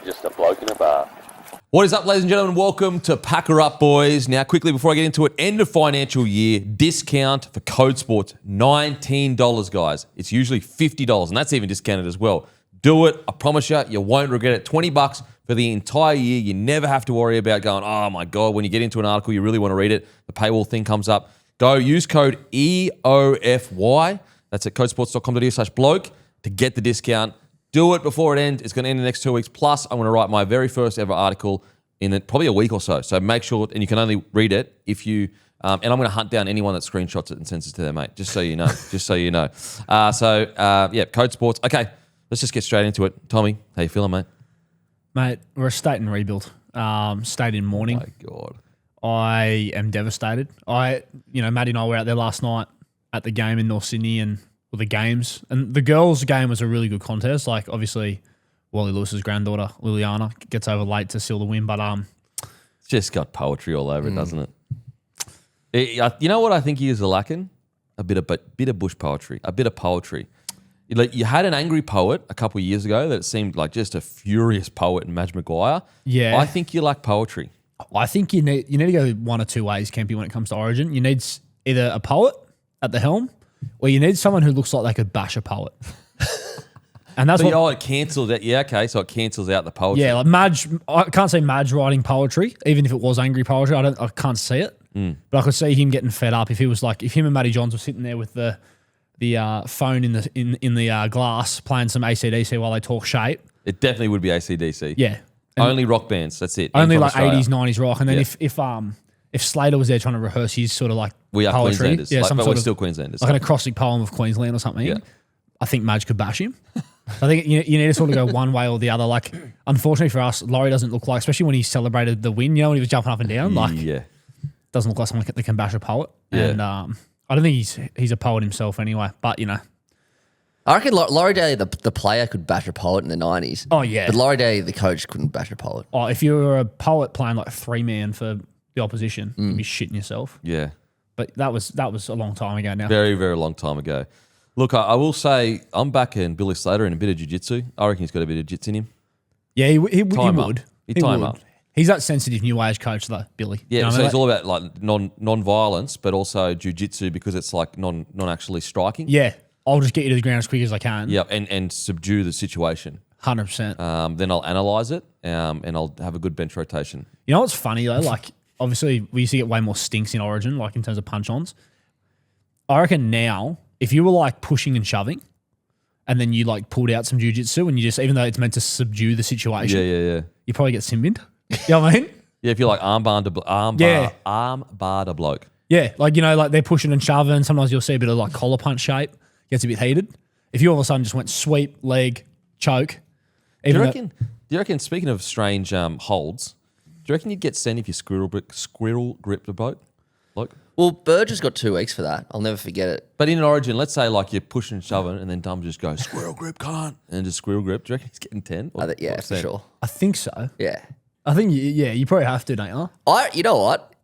Just a bloke in a bar. What is up, ladies and gentlemen? Welcome to Packer Up, boys. Now, quickly, before I get into it, end of financial year, discount for Code Sports, $19, guys. It's usually $50, and that's even discounted as well. Do it. I promise you won't regret it. $20 for the entire year. You never have to worry about going, oh, my God, when you get into an article, you really want to read it. The paywall thing comes up. Go use code EOFY. That's at codesports.com.au/bloke to get the discount. Do it before it ends. It's going to end in the next 2 weeks. Plus, I'm going to write my very first ever article in probably a week or so. So make sure, and you can only read it if you, and I'm going to hunt down anyone that screenshots it and sends it to their mate, just so you know. Just so you know. Code Sports. Okay, let's just get straight into it. Tommy, how you feeling, mate? Mate, we're a state in rebuild, state in mourning. Oh, my God. I am devastated. Maddie and I were out there last night at the game in North Sydney and the games. And the girls' game was a really good contest. Like, obviously, Wally Lewis's granddaughter, Liliana, gets over late to seal the win. But It's just got poetry all over it, doesn't it? You know what I think he is lacking? A bit of bush poetry, a bit of poetry. You had an angry poet a couple of years ago that seemed like just a furious poet in Madge Maguire. Yeah. I think you lack poetry. I think you need to go one or two ways, Kempy, when it comes to Origin. You need either a poet at the helm, or you need someone who looks like they could bash a poet. And that's it cancels that. Yeah, okay, so it cancels out the poetry. Yeah, like Madge. I can't see Madge writing poetry, even if it was angry poetry. I can't see it. But I could see him getting fed up if he was like, if him and Matty Johns were sitting there with the phone in the glass playing some AC/DC while they talk shape. It definitely would be AC/DC. Yeah, only rock bands. That's it. Only like Australia. 80s, 90s rock. And then if Slater was there trying to rehearse his sort of like we are poetry, Queenslanders, yeah, but we're still Queenslanders, like an acrostic poem of Queensland or something. Yeah. I think Madge could bash him. I think you need to sort of go one way or the other. Like, unfortunately for us, Laurie doesn't look like, especially when he celebrated the win, when he was jumping up and down, doesn't look like someone that can bash a poet. Yeah. And I don't think he's a poet himself anyway, but I reckon Laurie Daly, the player, could bash a poet in the 90s. Oh, yeah. But Laurie Daly, the coach, couldn't bash a poet. Oh, if you were a poet playing like three-man for the opposition, you'd be shitting yourself. Yeah. But that was a long time ago now. Very, very long time ago. Look, I will say I'm backing Billy Slater in a bit of jiu-jitsu. I reckon he's got a bit of jiu-jitsu in him. Yeah, he would. He'd time up. He's that sensitive new age coach, though, Billy. Yeah, so he's all about like non-violence, but also jiu-jitsu because it's like non-actually striking. Yeah, I'll just get you to the ground as quick as I can. Yeah, and subdue the situation. 100%. Then I'll analyse it, and I'll have a good bench rotation. You know what's funny though? Like, obviously, we used to get way more stinks in Origin, like in terms of punch-ons. I reckon now, if you were like pushing and shoving, and then you like pulled out some jiu-jitsu, and you just, even though it's meant to subdue the situation, you probably get simbined. You know what I mean? Yeah, if you're like armbar a bloke. Yeah, like, like they're pushing and shoving. Sometimes you'll see a bit of like collar punch shape. Gets a bit heated. If you all of a sudden just went sweep, leg, choke. Do you reckon, speaking of strange holds, do you reckon you'd get sent if you squirrel gripped a bloke? Well, Burge has got 2 weeks for that. I'll never forget it. But in Origin, let's say like you're pushing and shoving and then Dum just goes, squirrel grip, can't, and just squirrel grip. Do you reckon he's getting 10? Yeah, for sure. I think so. Yeah. I think, you probably have to, don't you? You know what?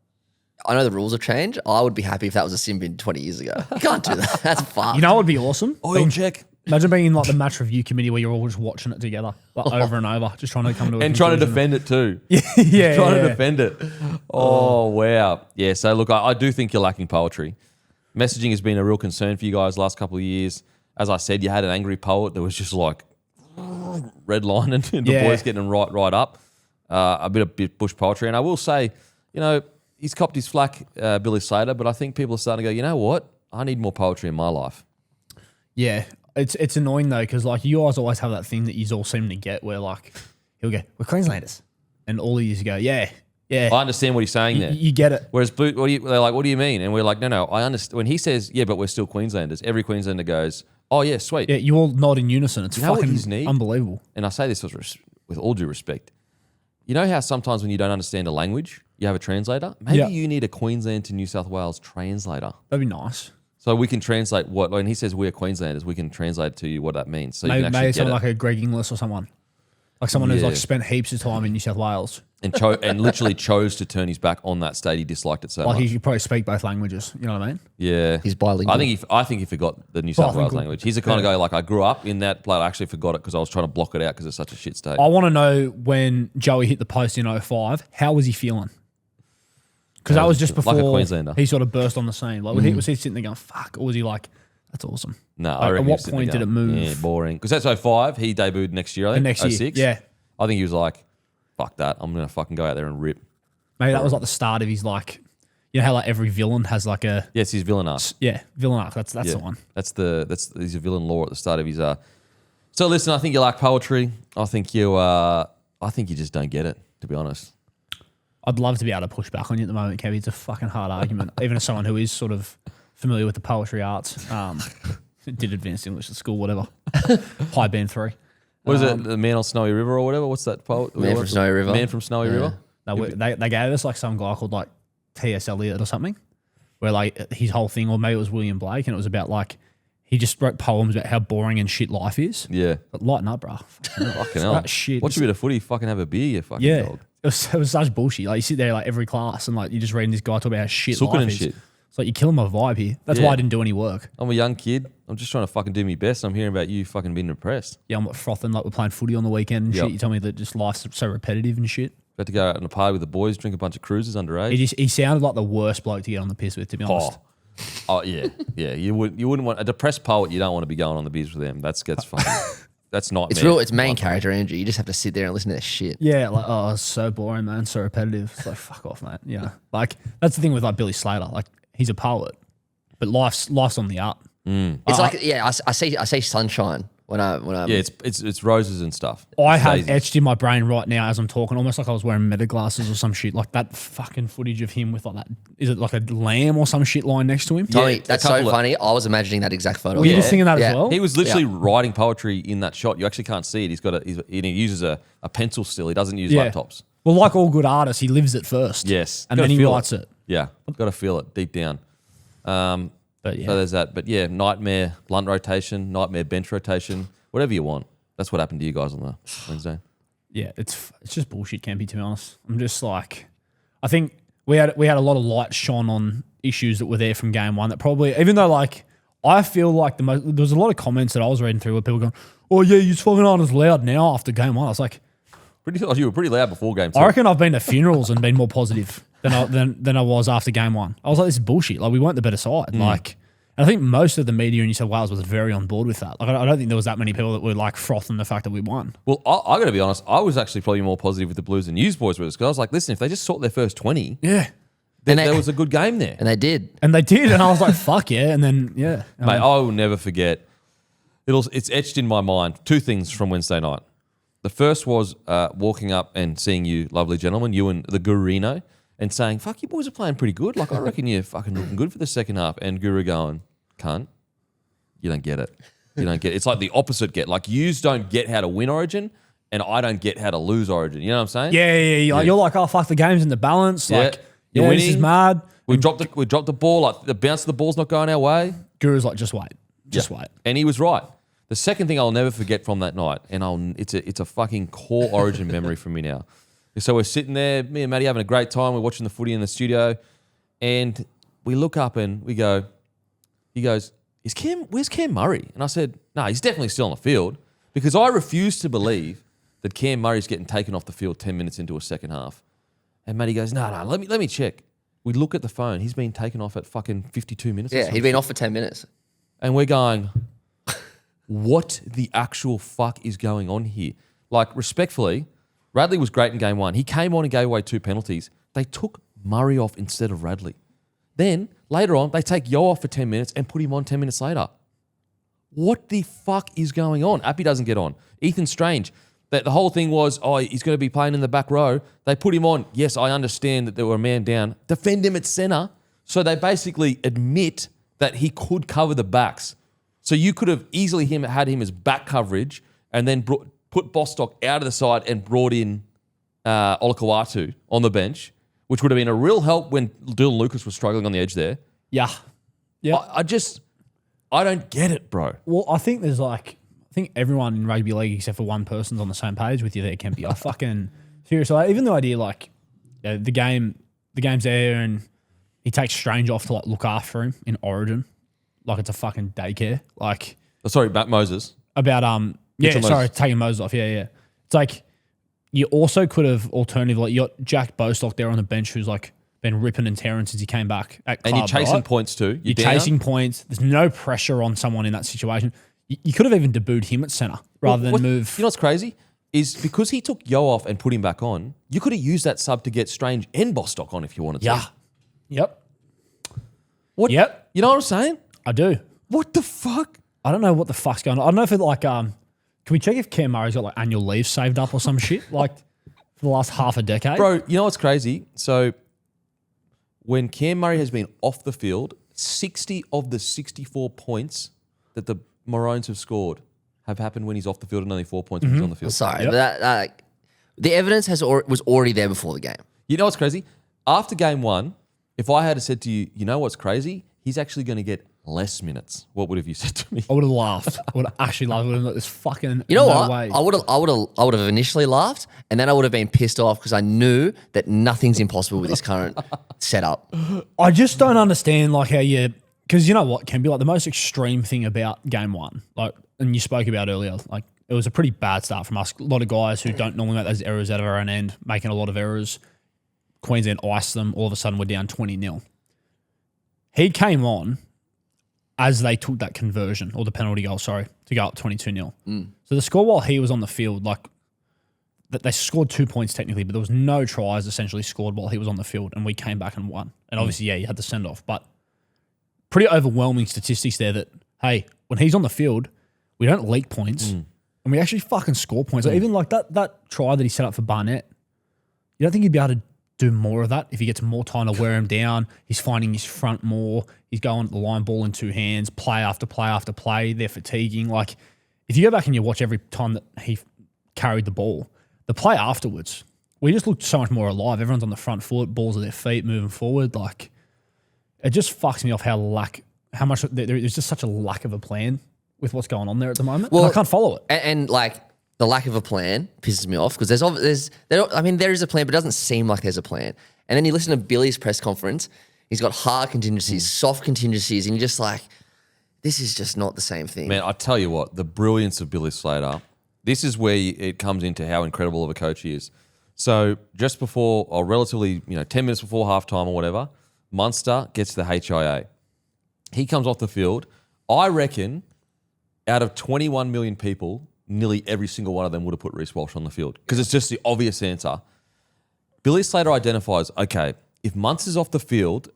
I know the rules have changed. I would be happy if that was a sim bin 20 years ago. You can't do that. That's fucked. You know what would be awesome? Oil check. Imagine being in like the match review committee where you're all just watching it together, like over and over, just trying to come to a and trying to defend it too. Yeah. Trying to defend it. Oh, wow. Yeah, so look, I do think you're lacking poetry. Messaging has been a real concern for you guys the last couple of years. As I said, you had an angry poet that was just like red line and the boys getting right up. A bit of bush poetry. And I will say, he's copped his flack, Billy Slater, but I think people are starting to go, you know what? I need more poetry in my life. Yeah. It's annoying though, because like you guys always have that thing that you all seem to get where like he'll go, we're Queenslanders. And all of you go, yeah. I understand what he's saying there. You get it. Whereas they're like, what do you mean? And we're like, no, I understand. When he says, yeah, but we're still Queenslanders, every Queenslander goes, oh yeah, sweet. Yeah, you all nod in unison. It's fucking unbelievable. And I say this with all due respect. You know how sometimes when you don't understand a language, you have a translator? Maybe you need a Queensland to New South Wales translator. That'd be nice. So we can translate when he says we're Queenslanders, we can translate to you what that means. So maybe, you can actually someone like a Greg Inglis or someone. Like someone who's like spent heaps of time in New South Wales. and literally chose to turn his back on that state. He disliked it so Like much. he could probably speak both languages. You know what I mean? Yeah, He's bilingual. I think he forgot the New South Wales Bilingual. language. He's the kind of guy like I grew up in that, but I actually forgot it because I was trying to block it out because it's such a shit state. I want to know when Joey hit the post in 05, how was he feeling? Because that was just like a before Queenslander. he sort of burst on the scene. Like, was he sitting there going, fuck? Or was he like, that's awesome? No, Like, I reckon at he what was sitting point there did it going, move? Yeah, boring. Because that's 05. He debuted next year, I think. next year, 06. yeah. I think he was like, fuck that. I'm going to fucking go out there and rip. Maybe that was like the start of his like, you know how like every villain has like a Yes, he's villain arc. villain arc. That's Yeah. the one. He's a villain lore at the start of his. So listen, I think you like poetry. I think you just don't get it, to be honest. I'd love to be able to push back on you at the moment, Kev. It's a fucking hard argument, even as someone who is sort of familiar with the poetry arts. Did advanced English at school, whatever. High band 3. What is it? The Man on Snowy River or whatever? What's that poet? Man from Snowy River. Man from Snowy River. They gave us like some guy called like T.S. Eliot or something, where like his whole thing, or maybe it was William Blake, and it was about like he just wrote poems about how boring and shit life is. Yeah. But lighten up, bro. Fucking hell. That shit. Watch a bit of footy. Fucking have a beer, you fucking Yeah. dog. It was such bullshit. Like you sit there like every class and like you're just reading this guy talk about how shit Sooking life and is. shit. It's like you're killing my vibe here. That's Yeah. why I didn't do any work. I'm a young kid. I'm just trying to fucking do my best. I'm hearing about you fucking being depressed. Yeah, I'm frothing like we're playing footy on the weekend and Yep. shit. You tell me that just life's so repetitive and shit. Got to go out on a party with the boys, drink a bunch of cruisers underage. He sounded like the worst bloke to get on the piss with, to be honest. Oh yeah, yeah. You wouldn't want a depressed poet. You don't want to be going on the beers with them. That's fucking. That's not. It's main character, Andrew. You just have to sit there and listen to their shit. Yeah, like, oh, it's so boring, man. So repetitive. It's like, fuck off, mate. Yeah. Like, that's the thing with like Billy Slater. Like, he's a poet, but life's on the up. It's like, yeah, I see sunshine when I Yeah, it's roses and stuff. I It's have daisies. etched in my brain right now as I'm talking, almost like I was wearing meta glasses or some shit. Like that fucking footage of him with like that. Is it like a lamb or some shit lying next to him? Tommy, Yeah, that's a so couple of- funny. I was imagining that exact photo. Were you Yeah. just thinking that Yeah. as well? He was literally writing poetry in that shot. You actually can't see it. He uses a pencil still. He doesn't use laptops. Well, like all good artists, he lives it first. Yes. And Gotta then he feel writes it. Yeah, got to feel it deep down. But yeah. So there's that. But yeah, nightmare blunt rotation, nightmare bench rotation, whatever you want. That's what happened to you guys on the Wednesday. Yeah, it's just bullshit, Campy, to be honest. I'm just like, I think we had a lot of light shone on issues that were there from game one that probably, even though like, I feel like there was a lot of comments that I was reading through where people going, oh yeah, you fucking aren't as loud now after game one. I was like, You were pretty loud before game two. I reckon I've been to funerals and been more positive than I was after game one. I was like, this is bullshit. Like, we weren't the better side. Like, and I think most of the media in New South Wales was very on board with that. Like, I don't think there was that many people that were like frothing the fact that we won. Well, I got to be honest. I was actually probably more positive with the Blues and Newsboys with us because I was like, listen, if they just sort their first 20, Yeah. then And there was a good game there. And they did. And they did. And I was like, fuck yeah. And then, yeah. Mate, I will never forget. It's etched in my mind. Two things from Wednesday night. The first was walking up and seeing you, lovely gentlemen, you and the Gurino, and saying, fuck, you boys are playing pretty good. Like, I reckon you're fucking looking good for the second half. And Guru going, cunt, you don't get it. You don't get it. It's like the opposite get. Like, yous don't get how to win Origin, and I don't get how to lose Origin. You know what I'm saying? Yeah. You're like, oh, fuck, the game's in the balance. Yeah. Like, You're this is winning. mad. We dropped the ball. Like, the bounce of the ball's not going our way. Guru's like, just wait. Just wait. And he was right. The second thing I'll never forget from that night, and it's a fucking core Origin memory for me now. So we're sitting there, me and Matty having a great time. We're watching the footy in the studio, and we look up and we go. He goes, where's Cam Murray? And I said, no, he's definitely still on the field because I refuse to believe that Cam Murray's getting taken off the field 10 minutes into a second half. And Matty goes, no, let me check. We look at the phone. He's been taken off at fucking 52 minutes. or Yeah, something. he'd been off for 10 minutes. And we're going, what the actual fuck is going on here? Like, respectfully, Radley was great in game one. He came on and gave away 2 penalties. They took Murray off instead of Radley. Then, later on, they take Yo off for 10 minutes and put him on 10 minutes later. What the fuck is going on? Appy doesn't get on. Ethan Strange. The whole thing was, he's going to be playing in the back row. They put him on. Yes, I understand that there were a man down. Defend him at centre. So they basically admit that he could cover the backs. So you could have easily had him as back coverage and then put Bostock out of the side and brought in Olakawatu on the bench, which would have been a real help when Dylan Lucas was struggling on the edge there. Yeah. Yeah. I don't get it, bro. Well, I think everyone in rugby league except for one person's on the same page with you there, Kempy. Seriously, like, even the idea the game's there and he takes Strange off to look after him in Origin, like it's a fucking daycare. Like, sorry, Matt Moses. About taking Moses off. Yeah. It's like you also could have alternatively you got Jack Bostock there on the bench who's like been ripping and tearing since he came back at club, and you're chasing right? points too. You're chasing points. There's no pressure on someone in that situation. You could have even debuted him at centre rather than move. You know what's crazy? Is because he took Yo off and put him back on, you could have used that sub to get Strange and Bostock on if you wanted to. Yeah. Yep. What? Yep. You know what I'm saying? I do. What the fuck? I don't know what the fuck's going on. I don't know if it can we check if Cam Murray's got annual leave saved up or some shit for the last half a decade? Bro, you know what's crazy? So when Cam Murray has been off the field, 60 of the 64 points that the Maroons have scored have happened when he's off the field and only 4 points when he's on the field. Sorry, but that the evidence was already there before the game. You know what's crazy? After game 1, if I had said to you, you know what's crazy? He's actually going to get less minutes. What would have you said to me? I would have laughed. I would have actually laughed. I would have like, this fucking You know no what? way. I would have initially laughed, and then I would have been pissed off because I knew that nothing's impossible with this current setup. I just don't understand how you because you know what can be the most extreme thing about game 1, and you spoke about earlier, it was a pretty bad start from us. A lot of guys who don't normally make those errors out of our own end, making a lot of errors. Queensland iced them. All of a sudden, we're down 20-0. He came on as they took that conversion or the penalty goal, to go up 22-0. So the score while he was on the field, that they scored 2 points technically, but there was no tries essentially scored while he was on the field, and we came back and won. And obviously, you had the send off, but pretty overwhelming statistics there. That hey, when he's on the field, we don't leak points, and we actually fucking score points. Even that try that he set up for Barnett, you don't think he'd be able to do more of that if he gets more time to wear him down? He's finding his front more. He's going at the line ball in 2 hands, play after play after play. They're fatiguing. If you go back and you watch every time that he carried the ball, the play afterwards, we just looked so much more alive. Everyone's on the front foot, balls at their feet, moving forward. It just fucks me off how much there's just such a lack of a plan with what's going on there at the moment. Well, I can't follow it. And the lack of a plan pisses me off because there is a plan, but it doesn't seem like there's a plan. And then you listen to Billy's press conference. He's got hard contingencies, soft contingencies, and you're just this is just not the same thing. Man, I tell you what, the brilliance of Billy Slater, this is where it comes into how incredible of a coach he is. So just before, or relatively, 10 minutes before halftime or whatever, Munster gets the HIA. He comes off the field. I reckon out of 21 million people, nearly every single one of them would have put Reece Walsh on the field because it's just the obvious answer. Billy Slater identifies, okay, if Munster's off the field,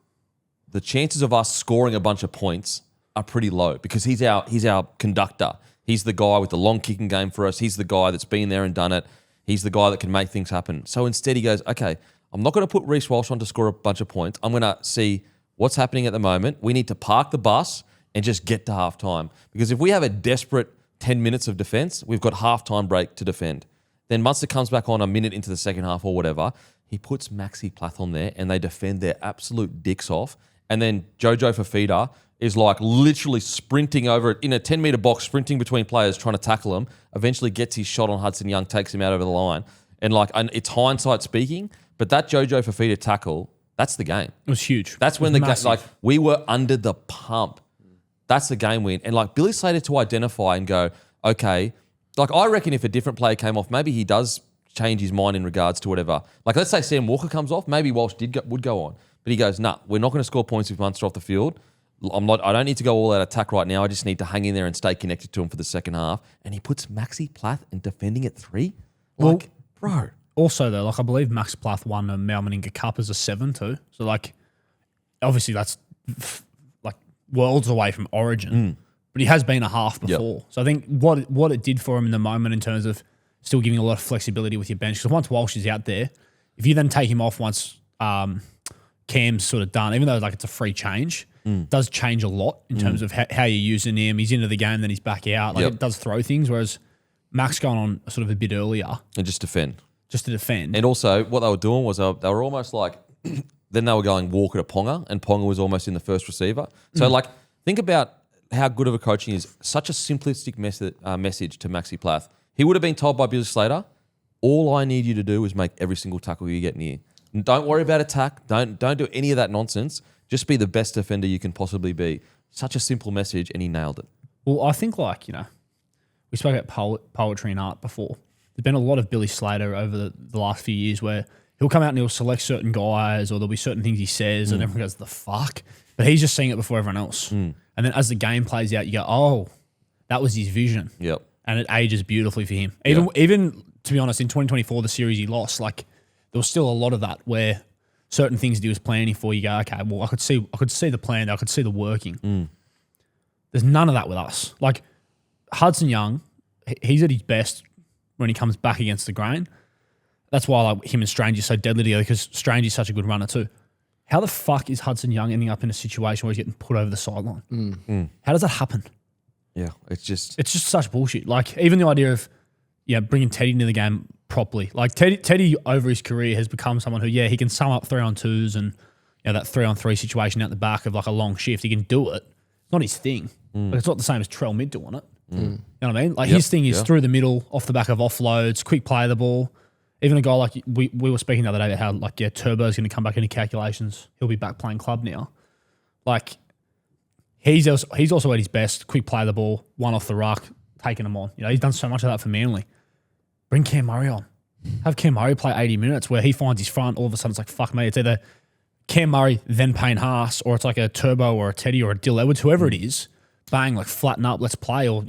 the chances of us scoring a bunch of points are pretty low because he's our conductor. He's the guy with the long kicking game for us. He's the guy that's been there and done it. He's the guy that can make things happen. So instead he goes, okay, I'm not going to put Reece Walsh on to score a bunch of points. I'm going to see what's happening at the moment. We need to park the bus and just get to halftime. Because if we have a desperate 10 minutes of defense, we've got halftime break to defend. Then Munster comes back on a minute into the second half or whatever. He puts Maxi Plath on there and they defend their absolute dicks off. And then Jojo Fafita is literally sprinting over it in a 10-metre box, sprinting between players, trying to tackle him. Eventually gets his shot on Hudson Young, takes him out over the line. And it's hindsight speaking, but that Jojo Fafita tackle, that's the game. It was huge. That's when the game, we were under the pump. That's the game win. And Billy Slater to identify and go, okay, I reckon if a different player came off, maybe he does change his mind in regards to whatever. Let's say Sam Walker comes off, maybe Walsh would go on. But he goes, nah, we're not going to score points with Munster off the field. I don't need to go all out attack right now. I just need to hang in there and stay connected to him for the second half. And he puts Maxi Plath in defending at 3. Bro. Also, though, I believe Max Plath won a Mal Meninga Cup as a 7 too. So, obviously that's worlds away from Origin. But he has been a half before. Yep. So I think what it did for him in the moment in terms of still giving a lot of flexibility with your bench. Because once Walsh is out there, if you then take him off once Cam's sort of done, even though it's a free change, it does change a lot in terms of how you're using him. He's into the game, then he's back out. It does throw things, whereas Max going on sort of a bit earlier. And just defend. Just to defend. And also, what they were doing was they were almost then they were going Walker to Ponga, and Ponga was almost in the first receiver. So, think about how good of a coaching is. Such a simplistic message to Maxi Plath. He would have been told by Billy Slater, all I need you to do is make every single tackle you get near. And don't worry about attack. Don't do any of that nonsense. Just be the best defender you can possibly be. Such a simple message, and he nailed it. Well, I think we spoke about poetry and art before. There's been a lot of Billy Slater over the last few years where he'll come out and he'll select certain guys, or there'll be certain things he says, and everyone goes, "The fuck!" But he's just seeing it before everyone else. And then as the game plays out, you go, "Oh, that was his vision." Yep. And it ages beautifully for him. Even to be honest, in 2024, the series he lost, there was still a lot of that where certain things that he was planning for, you go, okay, well, I could see the plan, I could see the working. There's none of that with us. Like Hudson Young, he's at his best when he comes back against the grain. That's why him and Strange is so deadly together, because Strange is such a good runner too. How the fuck is Hudson Young ending up in a situation where he's getting put over the sideline? How does that happen? Yeah, it's just such bullshit. Like even the idea of bringing Teddy into the game properly. Like Teddy over his career has become someone who he can sum up 3-on-2s and that 3-on-3 situation out the back of like a long shift. He can do it. It's not his thing. But it's not the same as Trell Mid doing it. You know what I mean? Like his thing is through the middle, off the back of offloads, quick play the ball. Even a guy like we were speaking the other day about how Turbo's going to come back into calculations. He'll be back playing club now. Like he's also at his best. Quick play the ball, one off the ruck, taking him on. He's done so much of that for Manly. Bring Cam Murray on. Have Cam Murray play 80 minutes where he finds his front. All of a sudden it's like, fuck me. It's either Cam Murray, then Payne Haas, or it's like a Turbo or a Teddy or a Dill Edwards, whoever it is. Bang, flatten up, let's play. Or,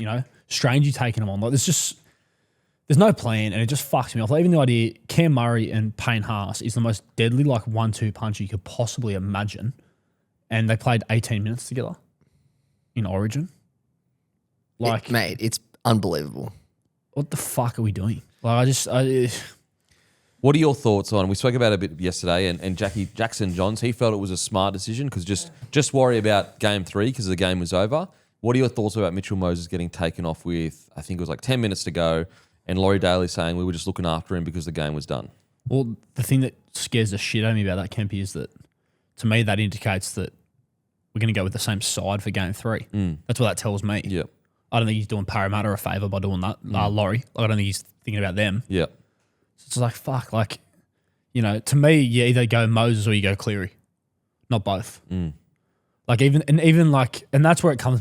Strangey taking him on. There's no plan, and it just fucks me off. Even the idea Cam Murray and Payne Haas is the most deadly 1-2 punch you could possibly imagine. And they played 18 minutes together in Origin. Mate, it's unbelievable. What the fuck are we doing? What are your thoughts on? We spoke about it a bit yesterday, and Jackson Johns, he felt it was a smart decision because just worry about game 3 because the game was over. What are your thoughts about Mitchell Moses getting taken off with, I think it was 10 minutes to go, and Laurie Daly saying we were just looking after him because the game was done? Well, the thing that scares the shit out of me about that, Kempy, is that to me that indicates that we're going to go with the same side for game 3. That's what that tells me. Yep. I don't think he's doing Parramatta a favour by doing that. Laurie. I don't think he's thinking about them. Yeah. So it's fuck. To me, you either go Moses or you go Cleary. Not both. And that's where it comes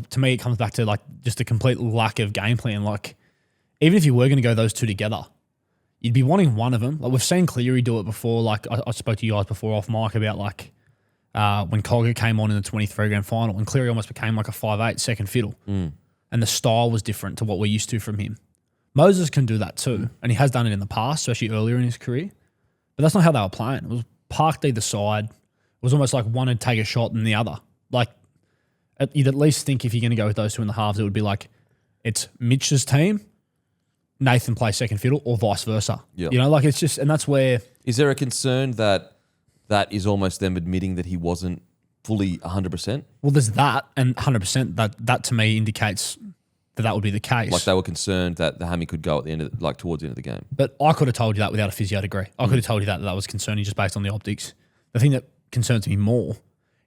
back to just a complete lack of game plan. Even if you were going to go those two together, you'd be wanting one of them. We've seen Cleary do it before. I spoke to you guys before off mic about when Colgate came on in the 23 grand final, and Cleary almost became a 5'8" second fiddle. And the style was different to what we're used to from him. Moses can do that too, and he has done it in the past, especially earlier in his career. But that's not how they were playing. It was parked either side. It was almost like one would take a shot than the other. You'd at least think if you're going to go with those two in the halves, it would be it's Mitch's team, Nathan plays second fiddle, or vice versa. Yep. It's just, and that's where... Is there a concern that is almost them admitting that he wasn't fully 100%? Well, there's that, and 100%, that to me indicates that would be the case. They were concerned that the hammy could go at the end of towards the end of the game. But I could have told you that without a physio degree. I could have told you that was concerning just based on the optics. The thing that concerns me more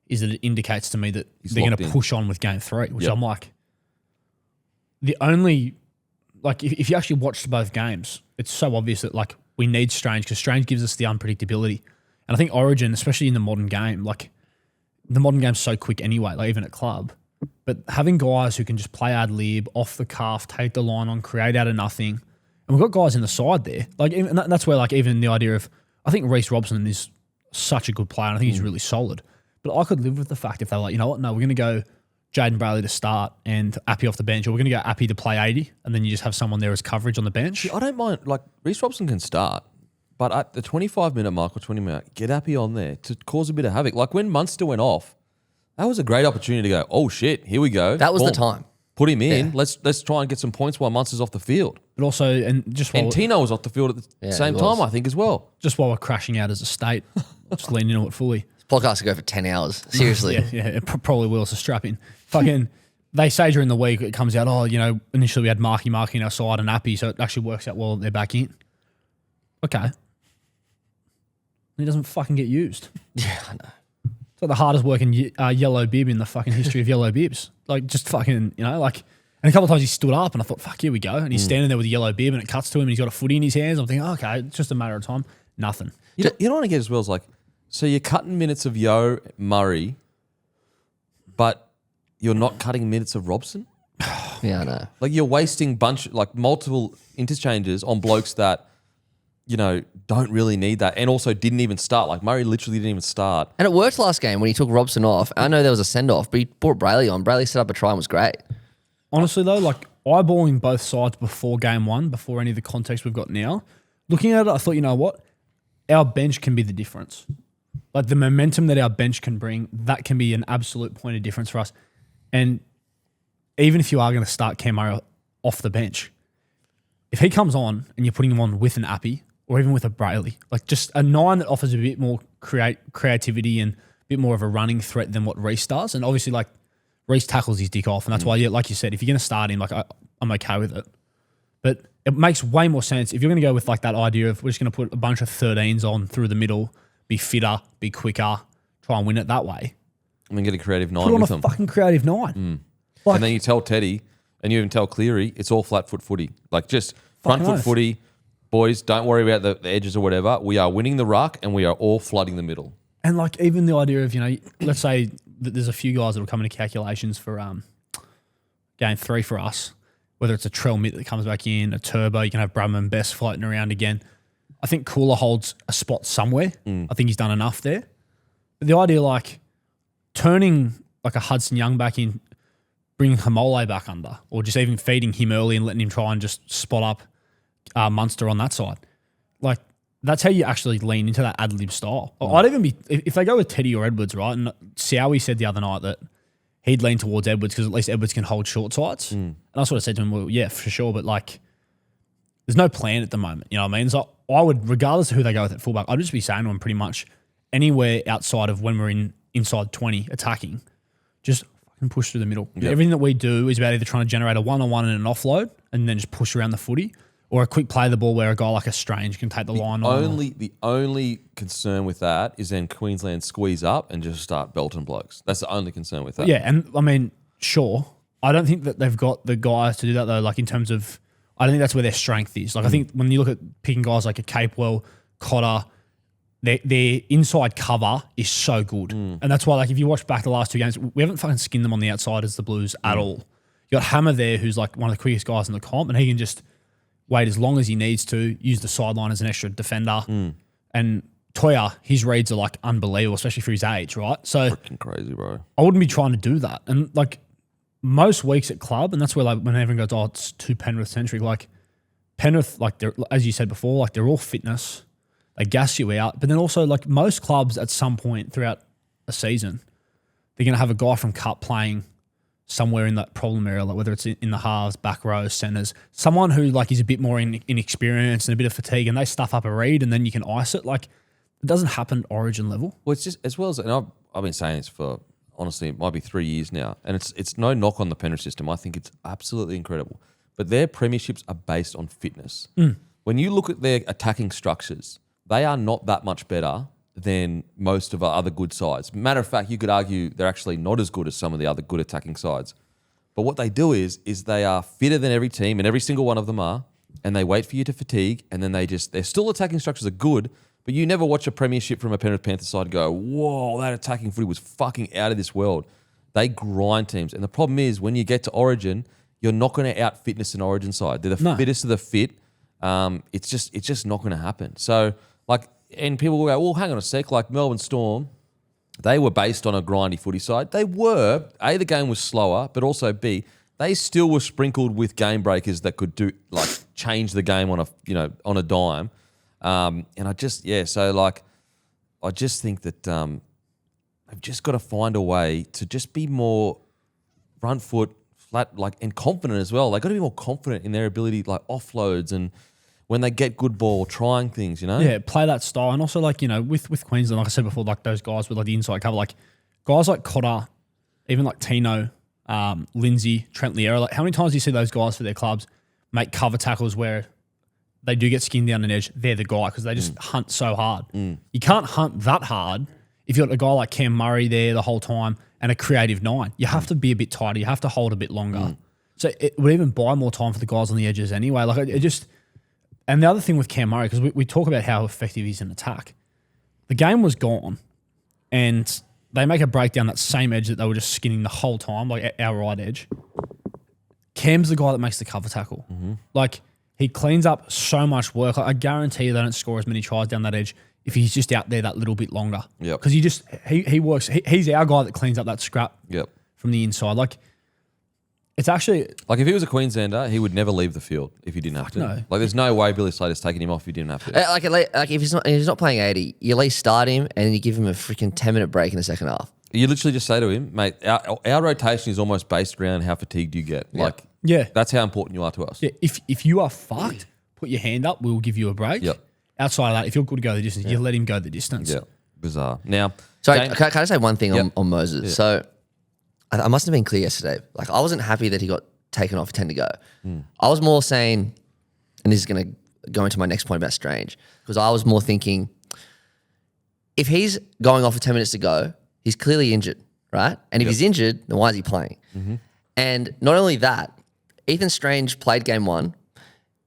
is that it indicates to me that they're going to push on with game 3, which I'm the only, if you actually watched both games, it's so obvious that we need Strange because Strange gives us the unpredictability. And I think Origin, especially in the modern game, the modern game's so quick anyway, even at club. But having guys who can just play ad lib, off the cuff, take the line on, create out of nothing, and we've got guys in the side there. And that's where even the idea of, I think Reece Robson is such a good player, and I think he's really solid. But I could live with the fact if they're you know what, no, we're going to go Jaden Brayley to start and Appy off the bench, or we're going to go Appy to play 80, and then you just have someone there as coverage on the bench. I don't mind. Reece Robson can start, but at the 25-minute mark or 20-minute, get Appy on there to cause a bit of havoc. When Munster went off, that was a great opportunity to go, oh shit, here we go. That was the time. Put him in. Yeah. Let's try and get some points while Munster's off the field. But also, and Tino was off the field at the same time, I think, as well. Just while we're crashing out as a state, just leaning into it fully. This podcast could go for 10 hours. Seriously. yeah, it probably will. So strap in. They say during the week it comes out, initially we had Marky on our side and Appy, so it actually works out well that they're back in. Okay. He doesn't fucking get used. Yeah, I know. It's the hardest working yellow bib in the fucking history of yellow bibs. Just fucking, And a couple of times he stood up and I thought, fuck, here we go. And he's standing there with a yellow bib and it cuts to him and he's got a footy in his hands. I'm thinking, oh, okay, it's just a matter of time. Nothing. You don't want to get as well as like, so you're cutting minutes of Yo Murray, but you're not cutting minutes of Robson? Yeah, I know. Like you're wasting multiple interchanges on blokes that, don't really need that and also didn't even start. Like Murray literally didn't even start. And it worked last game when he took Robson off. I know there was a send-off, but he brought Brayley on. Brayley set up a try and was great. Honestly, though, like eyeballing both sides before game one, before any of the context we've got now, looking at it, I thought, you know what? Our bench can be the difference. Like the momentum that our bench can bring, that can be an absolute point of difference for us. And even if you are going to start Cam Murray off the bench, if he comes on and you're putting him on with an Appy or even with a Brayley, like just a 9 that offers a bit more creativity and a bit more of a running threat than what Reece does. And obviously, like, Reece tackles his dick off, and that's why, like you said, if you're going to start him, like I'm okay with it. But it makes way more sense if you're going to go with like that idea of we're just going to put a bunch of 13s on through the middle, be fitter, be quicker, try and win it that way. I mean, get a creative 9 Put on with a them. fucking creative 9. Like, And then you tell Teddy, and you even tell Cleary, it's all flat foot footy. Like just front foot oath. footy. Boys, don't worry about the edges or whatever. We are winning the ruck, and we are all flooding the middle. and like even the idea of, let's say that there's a few guys that will come into calculations for game 3 for us, whether it's a Trell Mitt that comes back in, a Turbo, you can have Bradman and Best floating around again. I think Cooler holds a spot somewhere. I think he's done enough there. But the idea like turning like a Hudson Young back in, bringing Hamole back under, or just even feeding him early and letting him try and just spot up Munster on that side. Like that's how you actually lean into that ad-lib style. I'd even be, if they go with Teddy or Edwards, right? And Sowie said the other night that he'd lean towards Edwards because at least Edwards can hold short sides. And I sort of said to him, well, yeah, for sure. But like, there's no plan at the moment. You know what I mean? So I would, regardless of who they go with at fullback, I'd just be saying to him pretty much anywhere outside of when we're inside 20 attacking, just fucking push through the middle. Yep. Everything that we do is about either trying to generate a one-on-one and an offload and then just push around the footy, or a quick play of the ball where a guy like a Strange can take the line on. The only concern with that is then Queensland squeeze up and just start belting blokes. That's the only concern with that. Yeah, and I mean, sure. I don't think that they've got the guys to do that though, like in terms of, I don't think that's where their strength is. Like I think when you look at picking guys like a Capewell, Cotter, their inside cover is so good. And that's why, like, if you watch back the last 2 games, we haven't fucking skinned them on the outside as the Blues at all. You got Hammer there, who's like one of the quickest guys in the comp, and he can just wait as long as he needs to, use the sideline as an extra defender. And Toya, his reads are like unbelievable, especially for his age, right? So Freaking crazy, bro. I wouldn't be trying to do that. And like most weeks at club, and that's where like when everyone goes, oh, it's too Penrith centric. Like Penrith, like they're, as you said before, like they're all fitness. They gas you out. But then also like most clubs at some point throughout a season, they're going to have a guy from Cup playing somewhere in that problem area, like whether it's in the halves, back rows, centres, someone who like is a bit more inexperienced and a bit of fatigue, and they stuff up a read and then you can ice it. Like it doesn't happen at Origin level. Well, it's just as well as, and I've been saying this for, honestly, it might be 3 years now, and it's no knock on the Penrith system. I think it's absolutely incredible. But their premierships are based on fitness. When you look at their attacking structures, they are not that much better than most of our other good sides. Matter of fact, you could argue they're actually not as good as some of the other good attacking sides. But what they do is they are fitter than every team, and every single one of them are, and they wait for you to fatigue, and then their still attacking structures are good, but you never watch a premiership from a Penrith Panthers side go, whoa, that attacking footy was fucking out of this world. They grind teams. And the problem is when you get to Origin, you're not going to out-fitness an Origin side. They're the fittest of the fit. It's just not going to happen. So, like, and people will go, well, hang on a sec, like Melbourne Storm, they were based on a grindy footy side. They were. A, the game was slower, but also B, they still were sprinkled with game breakers that could do like change the game on a dime. And I just think that they've just got to find a way to just be more front foot, flat, like, and confident as well. They've got to be more confident in their ability, like offloads and when they get good ball, trying things, Yeah, play that style. And also, like, with Queensland, like I said before, like those guys with like the inside cover, like guys like Cotter, even like Tino, Lindsay, Trent Liera, like how many times do you see those guys for their clubs make cover tackles where they do get skinned down an edge? They're the guy because they just hunt so hard. You can't hunt that hard if you've got a guy like Cam Murray there the whole time and a creative 9. You have to be a bit tighter. You have to hold a bit longer. So it would even buy more time for the guys on the edges anyway. Like it just, and the other thing with Cam Murray, because we talk about how effective he's in attack. The game was gone, and they make a break down that same edge that they were just skinning the whole time, like our right edge. Cam's the guy that makes the cover tackle. Like, he cleans up so much work. Like, I guarantee you they don't score as many tries down that edge if he's just out there that little bit longer. Yep. Because he works. He's our guy that cleans up that scrap from the inside. Like, it's actually... Like, if he was a Queenslander, he would never leave the field if he didn't have to. No. Like, there's no way Billy Slater's taking him off if he didn't have to. Like if he's not playing 80, you at least start him and then you give him a freaking 10-minute break in the second half. You literally just say to him, mate, our rotation is almost based around how fatigued you get. Like, that's how important you are to us. Yeah, if you are fucked, put your hand up, we'll give you a break. Yep. Outside of that, if you're good to go the distance, you let him go the distance. Yeah, bizarre. Now, Sorry, can I say one thing on Moses? Yeah. So I must have been clear yesterday. Like, I wasn't happy that he got taken off 10 to go. I was more saying, and this is going to go into my next point about Strange, because I was more thinking, if he's going off with 10 minutes to go, he's clearly injured, right? And if he's injured, then why is he playing? And not only that, Ethan Strange played game 1.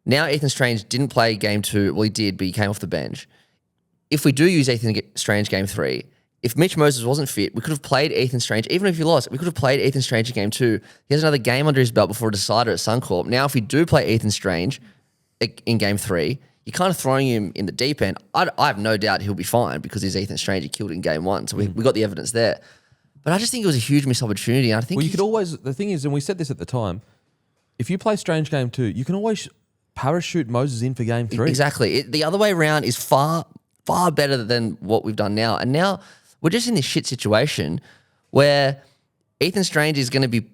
Now Ethan Strange didn't play game 2. Well, he did, but he came off the bench. If we do use Ethan Strange game 3, if Mitch Moses wasn't fit, we could have played Ethan Strange. Even if he lost, we could have played Ethan Strange in game 2. He has another game under his belt before a decider at Suncorp. Now, if we do play Ethan Strange in game 3, you're kind of throwing him in the deep end. I have no doubt he'll be fine because he's Ethan Strange. He killed in game 1. So we got the evidence there. But I just think it was a huge missed opportunity. I think well, you could always, the thing is, and we said this at the time, if you play Strange game 2, you can always parachute Moses in for game 3. Exactly. The other way around is far, far better than what we've done now. And now we're just in this shit situation where Ethan Strange is going to be,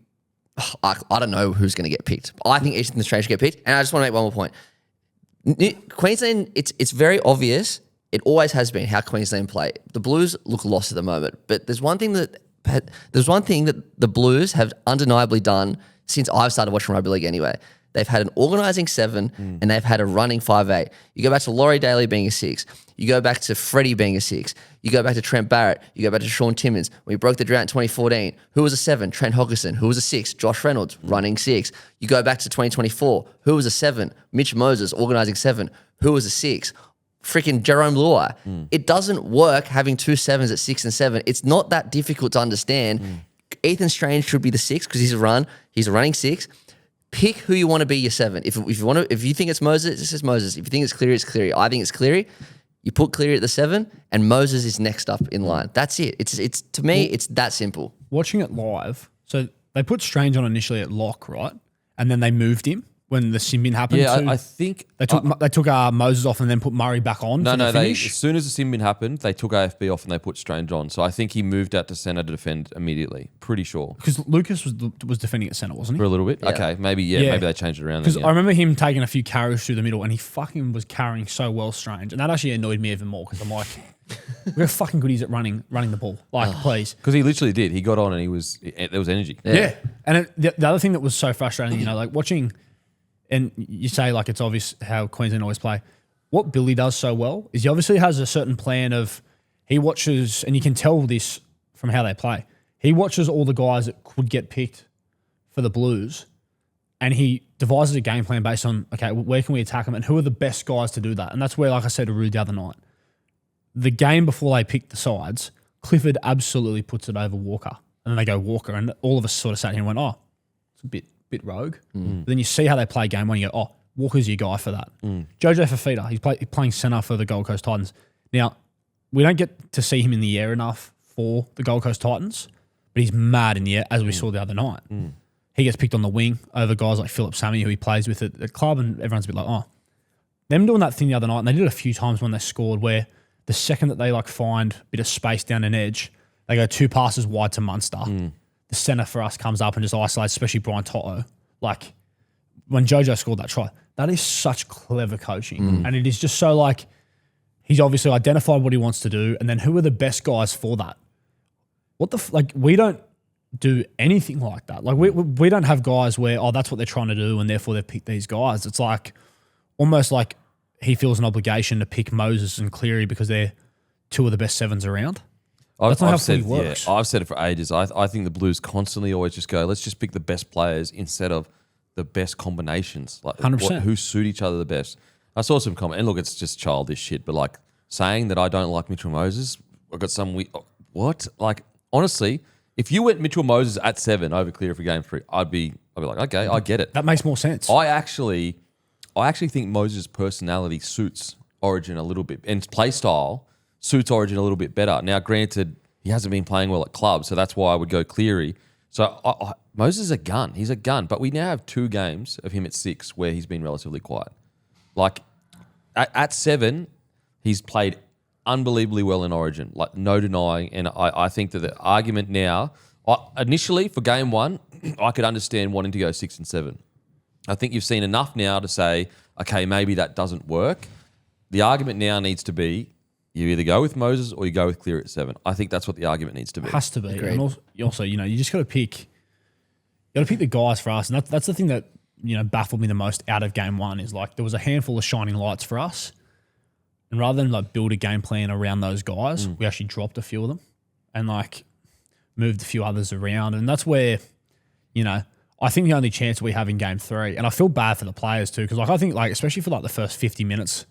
I don't know who's going to get picked. I think Ethan Strange should get picked. And I just want to make one more point. Queensland, it's very obvious. It always has been how Queensland play. The Blues look lost at the moment, but there's one thing that the Blues have undeniably done since I've started watching rugby league. Anyway, they've had an organising 7 and they've had a running 5'8". You go back to Laurie Daly being a 6. You go back to Freddie being a 6. You go back to Trent Barrett. You go back to Sean Timmins. When we broke the drought in 2014, who was a 7? Trent Hoggerson. Who was a 6? Josh Reynolds, running 6. You go back to 2024, who was a 7? Mitch Moses, organising 7. Who was a 6? Freaking Jerome Luai. It doesn't work having 2 7s at 6 and 7. It's not that difficult to understand. Ethan Strange should be the 6 because he's a running 6. Pick who you want to be your 7. If you think it's Moses, it's just Moses. If you think it's Cleary, it's Cleary. I think it's Cleary. You put Cleary at the 7, and Moses is next up in line. That's it. It's to me, it's that simple. Watching it live, so they put Strange on initially at lock, right? And then they moved him when the sin bin happened. Yeah, I think they took Moses off and then put Murray back on. No, as soon as the sin bin happened, they took AFB off and they put Strange on. So I think he moved out to centre to defend immediately. Pretty sure. Because Lucas was defending at centre, wasn't he? For a little bit. Yeah. Okay, maybe they changed it around. Because I remember him taking a few carries through the middle and he fucking was carrying so well Strange, and that actually annoyed me even more because I'm like, we're fucking good at running the ball. Like, please. Because he literally did. He got on and there was energy. Yeah. And the other thing that was so frustrating, like watching. And you say, like, it's obvious how Queensland always play. What Billy does so well is he obviously has a certain plan of, he watches, and you can tell this from how they play. He watches all the guys that could get picked for the Blues, and he devises a game plan based on, okay, where can we attack them, and who are the best guys to do that? And that's where, like I said to Rude the other night, the game before they picked the sides, Clifford absolutely puts it over Walker. And then they go Walker, and all of us sort of sat here and went, oh, it's a bit rogue. But then you see how they play game 1, you go, oh, Walker's your guy for that. Jojo Fafita, he's playing centre for the Gold Coast Titans. Now, we don't get to see him in the air enough for the Gold Coast Titans, but he's mad in the air, as we saw the other night. He gets picked on the wing over guys like Philip Sammy, who he plays with at the club, and everyone's a bit like, oh. Them doing that thing the other night, and they did it a few times when they scored, where the second that they find a bit of space down an edge, they go 2 passes wide to Munster. The centre for us comes up and just isolates, especially Brian Toto. Like, when Jojo scored that try, that is such clever coaching. And it is just so, he's obviously identified what he wants to do, and then who are the best guys for that? We don't do anything like that. Like, we don't have guys where, oh, that's what they're trying to do, and therefore they've picked these guys. It's almost like he feels an obligation to pick Moses and Cleary because they're 2 of the best 7s around. That's not how footy works. Yeah, I've said it for ages. I think the Blues constantly always just go, let's just pick the best players instead of the best combinations, like 100%. who suit each other the best. I saw some comment, and look, it's just childish shit, but like saying that I don't like Mitchell Moses, I got some what? Like honestly, if you went Mitchell Moses at 7 over Cleary for game 3, I'd be like, okay, I get it. That makes more sense. I actually think Moses' personality suits Origin a little bit, and his play style suits Origin a little bit better. Now, granted, he hasn't been playing well at club, so that's why I would go Cleary. So Moses is a gun. He's a gun. But we now have 2 games of him at 6 where he's been relatively quiet. Like at 7, he's played unbelievably well in Origin, like no denying. And I think that the argument now, initially for game 1, I could understand wanting to go 6 and 7. I think you've seen enough now to say, okay, maybe that doesn't work. The argument now needs to be you either go with Moses or you go with Cleary at 7. I think that's what the argument needs to be. Has to be. And also, you just got to pick. You got to pick the guys for us, and that's the thing that baffled me the most out of game 1 is like there was a handful of shining lights for us, and rather than like build a game plan around those guys, we actually dropped a few of them, and like moved a few others around, and that's where, I think the only chance we have in game 3, and I feel bad for the players too, because like I think like especially for like the first 50 minutes,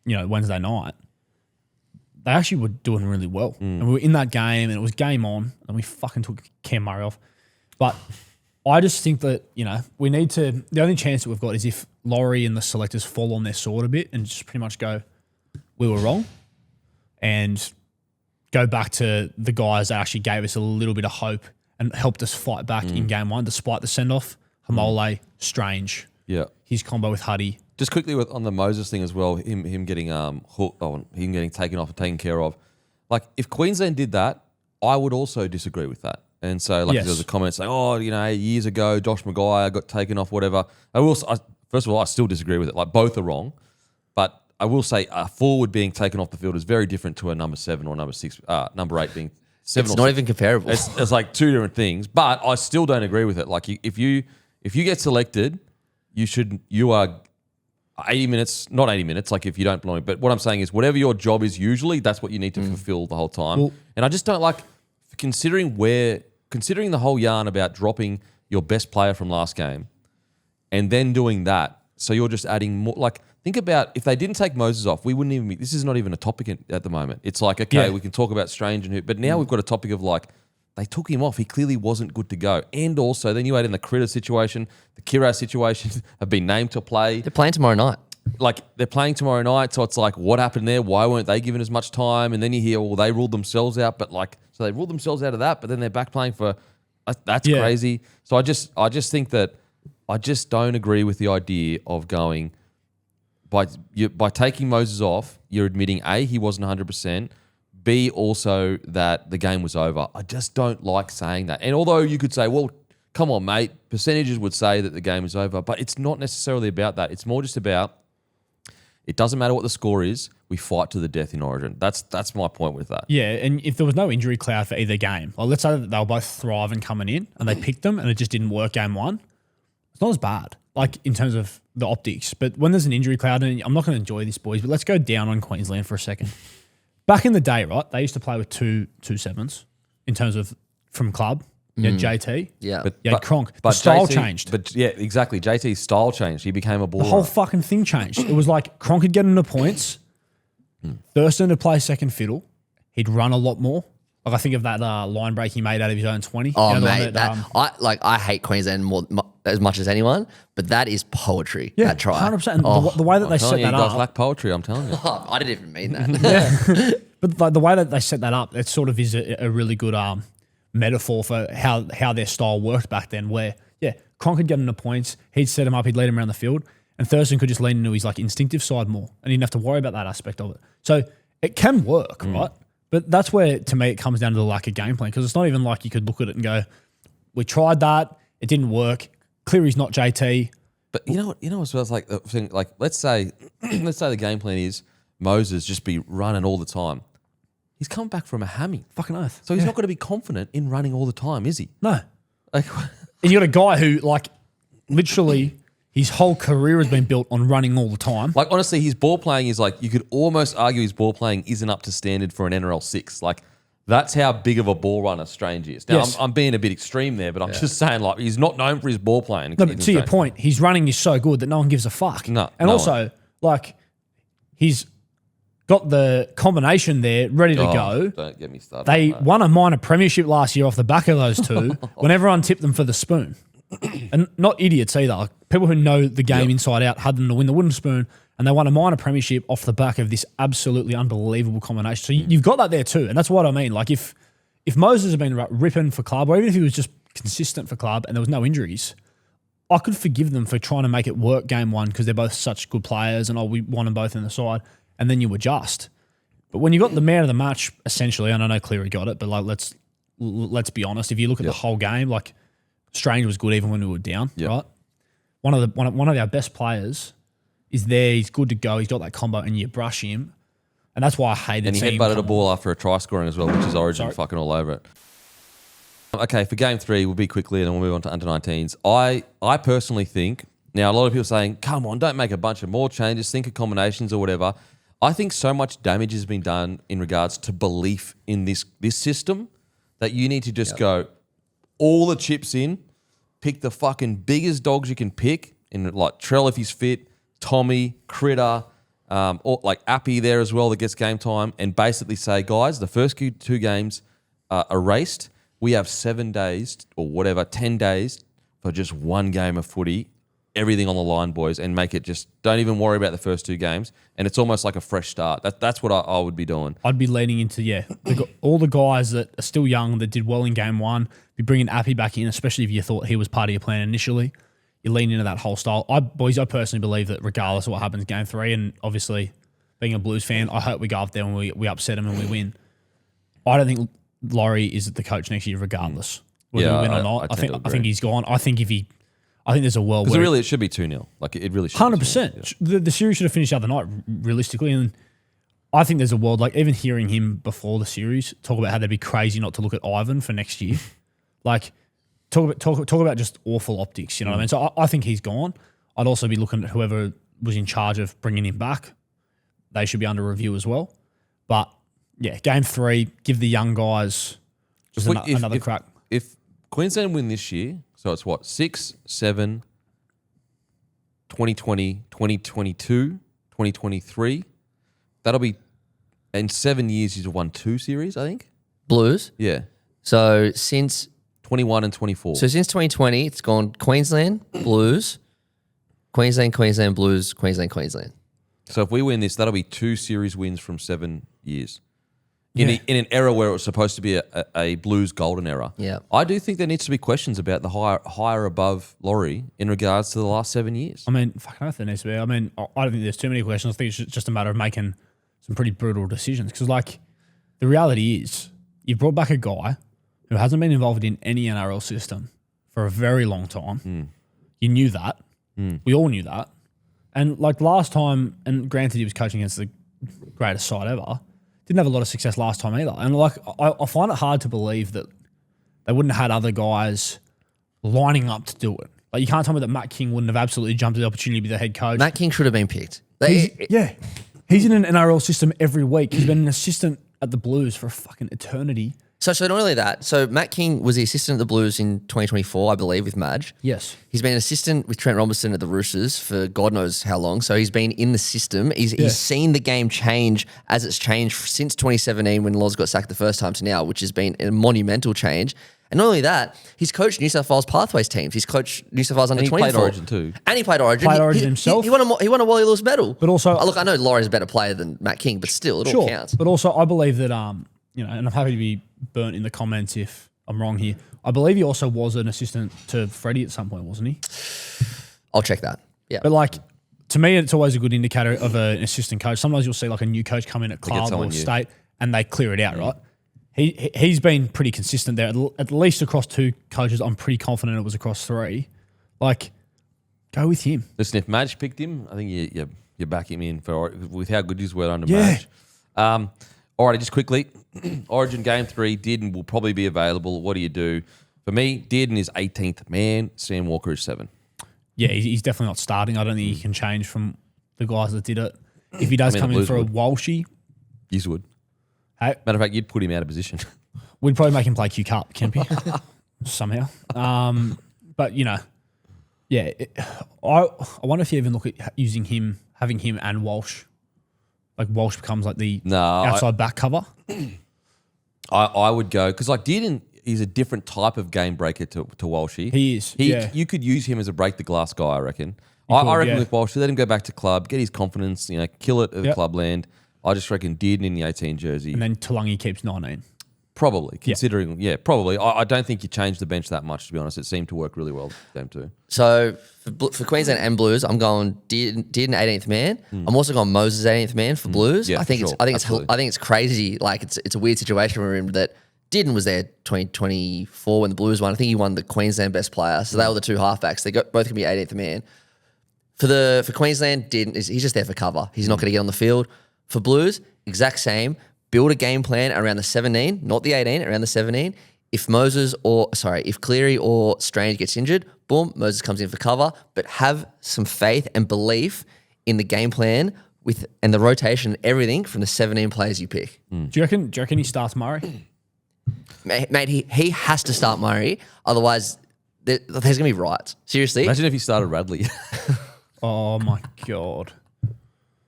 Wednesday night, they actually were doing really well. And we were in that game and it was game on and we fucking took Cam Murray off. But I just think that, we need to, the only chance that we've got is if Laurie and the selectors fall on their sword a bit and just pretty much go, we were wrong, and go back to the guys that actually gave us a little bit of hope and helped us fight back in game 1 despite the send-off. Hamole, Strange. Yeah. His combo with Huddy. Just quickly on the Moses thing as well, him getting him getting taken off and taken care of. Like if Queensland did that, I would also disagree with that. And so like there was a comment saying, years ago Josh Maguire got taken off, whatever. First of all, I still disagree with it. Like both are wrong, but I will say a forward being taken off the field is very different to a number 7 or number 6, number 8 being 7. It's not even comparable. It's like 2 different things. But I still don't agree with it. Like if you get selected, you are 80 minutes, not 80 minutes, like if you don't belong. But what I'm saying is whatever your job is usually, that's what you need to fulfill the whole time. Well, and I just don't like considering the whole yarn about dropping your best player from last game and then doing that. So you're just adding more. Like think about if they didn't take Moses off, we wouldn't even be, this is not even a topic at the moment. It's like, okay, we can talk about Strange and who, but now we've got a topic of like, they took him off. He clearly wasn't good to go. And also, then you add in the Critter situation, the Kira situation, have been named to play. They're playing tomorrow night. Like, they're playing tomorrow night, so it's like, what happened there? Why weren't they given as much time? And then you hear, well, they ruled themselves out, but like, so they ruled themselves out of that, but then they're back playing for, that's crazy. So I just think that, I just don't agree with the idea of going, by taking Moses off, you're admitting, A, he wasn't 100%, B, also that the game was over. I just don't like saying that. And although you could say, well, come on, mate, percentages would say that the game is over, but it's not necessarily about that. It's more just about, it doesn't matter what the score is, we fight to the death in Origin. That's my point with that. Yeah, and if there was no injury cloud for either game, like let's say that they were both thriving coming in and they picked them and it just didn't work game 1, it's not as bad, like in terms of the optics. But when there's an injury cloud, and I'm not going to enjoy this, boys, but let's go down on Queensland for a second. Back in the day, right, they used to play with two 7s in terms of from club. You had JT. Yeah. You had Cronk. But the style JT changed. But yeah, exactly. JT's style changed. He became a baller. The whole fucking thing changed. It was like Cronk would get into points. Thurston would play second fiddle. He'd run a lot more. Like I think of that line break he made out of his own 20. Oh, you know, mate. I hate Queensland as much as anyone, but that is poetry, that try. 100%. And the way that they set that you guys up. lack poetry, I'm telling you. I didn't even mean that. But like the way that they set that up, it sort of is a really good metaphor for how their style worked back then, where, Cronk could get into points, he'd set him up, he'd lead him around the field, and Thurston could just lean into his like instinctive side more, and he didn't have to worry about that aspect of it. So it can work, right? But that's where, to me, it comes down to the lack of game plan, because it's not even like you could look at it and go, we tried that, it didn't work, Cleary's not JT. But you know what? As well as like the thing, like let's say the game plan is Moses just be running all the time. He's come back from a hammy. Fucking oath. So he's not going to be confident in running all the time, is he? No. Like, and you got a guy who, like, literally his whole career has been built on running all the time. like honestly, his ball playing is like, you could almost argue his ball playing isn't up to standard for an NRL 6. Like That's how big of a ball runner Strange is. Now, Yes. I'm being a bit extreme there, but I'm just saying, like, he's not known for his ball playing. No, but to your point, his running is so good that no one gives a fuck. No, and no also, like, he's got the combination there ready to go. Don't get me started. They on that. won a minor premiership last year off the back of those two when everyone tipped them for the spoon. And not idiots either. Like, people who know the game inside out had them to win the wooden spoon, and they won a minor premiership off the back of this absolutely unbelievable combination. So you've got that there too, and that's what I mean. Like, if Moses had been ripping for club, or even if he was just consistent for club and there was no injuries, I could forgive them for trying to make it work game one because they're both such good players and we want them both in the side, and then you adjust. But when you got the man of the match, essentially, and I know Cleary got it, but like let's be honest. If you look at the whole game, like Strange was good even when we were down, right? One of our best players is there. He's good to go. He's got that combo, and you brush him, and that's why I hated. And he headbutted a ball after a try scoring as well, which is Origin fucking all over it. Okay, for game 3, we'll be quickly and then we'll move on to under-19s. I personally think, now a lot of people are saying, come on, don't make a bunch of more changes, think of combinations or whatever. I think so much damage has been done in regards to belief in this system that you need to just go all the chips in, pick the fucking biggest dogs you can pick, in like Trell if he's fit, Tommy, Critter, or like Appy there as well that gets game time, and basically say, guys, the first 2 games are erased. We have 7 days or whatever, 10 days for just one game of footy, everything on the line, boys, and make it just, don't even worry about the first 2 games. And it's almost like a fresh start. That's what I would be doing. I'd be leaning into, all the guys that are still young that did well in game 1, be bringing Appy back in, especially if you thought he was part of your plan initially. You lean into that whole style. I personally believe that regardless of what happens game 3, and obviously being a Blues fan, I hope we go up there and we upset them and we win. I don't think Laurie is the coach next year regardless whether we win or not. I think he's gone. I think there's a world where it should be 2-0. Like it really should 100%. The series should have finished the other night realistically, and I think there's a world, like even hearing him before the series talk about how they'd be crazy not to look at Ivan for next year. Like talk about just awful optics, you know what I mean? So I think he's gone. I'd also be looking at whoever was in charge of bringing him back. They should be under review as well. But yeah, game 3, give the young guys just another crack. If Queensland win this year, so it's what, 6, 7, 2020, 2022, 2023, that'll be, in 7 years he's won 2 series, I think. Blues. Yeah. So since 21 and 24. So since 2020, it's gone Queensland, Blues, Queensland, Blues, Queensland. So if we win this, that'll be 2 series wins from 7 years. In an era where it was supposed to be a Blues golden era. Yeah. I do think there needs to be questions about the higher above Laurie in regards to the last 7 years. I mean, fucking oath there needs to be. I mean, I don't think there's too many questions. I think it's just a matter of making some pretty brutal decisions. Because, like, the reality is you've brought back a guy who hasn't been involved in any NRL system for a very long time. You knew that. We all knew that. And, like, last time, and granted he was coaching against the greatest side ever, didn't have a lot of success last time either. And like, I find it hard to believe that they wouldn't have had other guys lining up to do it. Like, you can't tell me that Matt King wouldn't have absolutely jumped at the opportunity to be the head coach. Matt King should have been picked. He's in an NRL system every week. He's been an assistant at the Blues for a fucking eternity. So not only that, so Matt King was the assistant at the Blues in 2024, I believe, with Madge. Yes. He's been an assistant with Trent Robinson at the Roosters for God knows how long. So he's been in the system. He's seen the game change as it's changed since 2017 when Loz got sacked the first time to now, which has been a monumental change. And not only that, he's coached New South Wales Pathways teams. He's coached New South Wales under 24. He played Origin too. And he played Origin. Himself. He won a Wally Lewis medal. But also, look, I know Laurie's a better player than Matt King, but still, it all counts. But also, I believe that and I'm happy to be burnt in the comments if I'm wrong here. I believe he also was an assistant to Freddie at some point, wasn't he? I'll check that. Yeah. But like, to me, it's always a good indicator of an assistant coach. Sometimes you'll see like a new coach come in at club or state and they clear it out, right? He's been pretty consistent there, at least across 2 coaches. I'm pretty confident it was across 3. Like, go with him. Listen, if Madge picked him, I think you back him in with how good his were under Madge. All right, just quickly, Origin Game 3, Dearden will probably be available. What do you do? For me, Dearden is 18th man. Sam Walker is 7. Yeah, he's definitely not starting. I don't think he can change from the guys that did it. If he does come in for a Walshy, you would. Hey, Matter of fact, you'd put him out of position. we'd probably make him play Q Cup, Kempy, somehow. But yeah, I wonder if you even look at using him, having him and Walsh. Like Walsh becomes like the outside back cover. I would go because like Dearden is a different type of game breaker to Walshy. He is. You could use him as a break the glass guy. I reckon. Could, I reckon with Walsh, let him go back to club, get his confidence, kill it at Yep. clubland. I just reckon Dearden in the 18 jersey. And then Talangi keeps 19. Probably, considering, probably. I don't think you changed the bench that much, to be honest. It seemed to work really well, game 2. So for Queensland and Blues, I'm going Dearden 18th man. I'm also going Moses 18th man for Blues. Yeah, I think sure. I think it's crazy. Like it's a weird situation for him that Dearden was there 2024 when the Blues won. I think he won the Queensland best player. So they were the two halfbacks. They both can be 18th man. For Queensland, Dearden he's just there for cover. He's not going to get on the field. For Blues, exact same. Build a game plan around the 17, not the 18, around the 17. If Cleary or Strange gets injured, boom, Moses comes in for cover. But have some faith and belief in the game plan and the rotation and everything from the 17 players you pick. Do you reckon he starts Murray? Mate, he has to start Murray. Otherwise, there's going to be riots. Seriously. Imagine if he started Radley. Oh my God.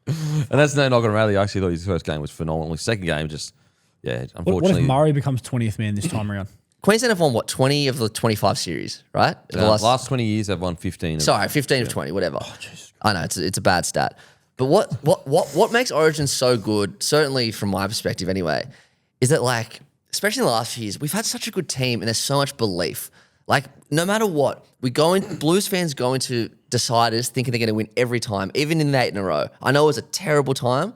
And that's no knock on Radley. I actually thought his first game was phenomenal. His second game unfortunately. What if Murray becomes 20th man this time around? Queensland have won, 20 of the 25 series, right? The last 20 years, they've won 15. 15 of 20, whatever. I know, it's a bad stat. But what makes Origin so good, certainly from my perspective anyway, is that like, especially in the last few years, we've had such a good team and there's so much belief. Like, no matter what, Blues fans go into deciders thinking they're going to win every time, even in the 8 in a row. I know it was a terrible time,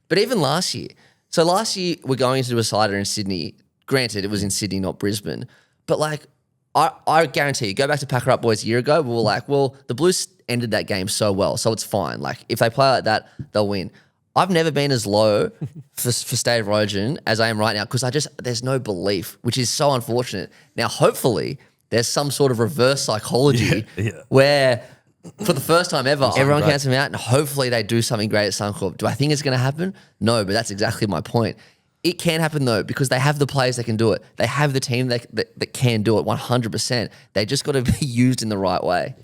but even last year. So last year, we're going into a decider in Sydney. Granted, it was in Sydney, not Brisbane. But like, I guarantee you, go back to Packer Up Boys a year ago, we were like, well, the Blues ended that game so well, so it's fine. Like, if they play like that, they'll win. I've never been as low for State of Origin as I am right now because there's no belief, which is so unfortunate. Now, hopefully, there's some sort of reverse psychology where for the first time ever, everyone counts them out and hopefully they do something great at Suncorp. Do I think it's going to happen? No, but that's exactly my point. It can happen though because they have the players that can do it. They have the team that can do it 100%. They just got to be used in the right way.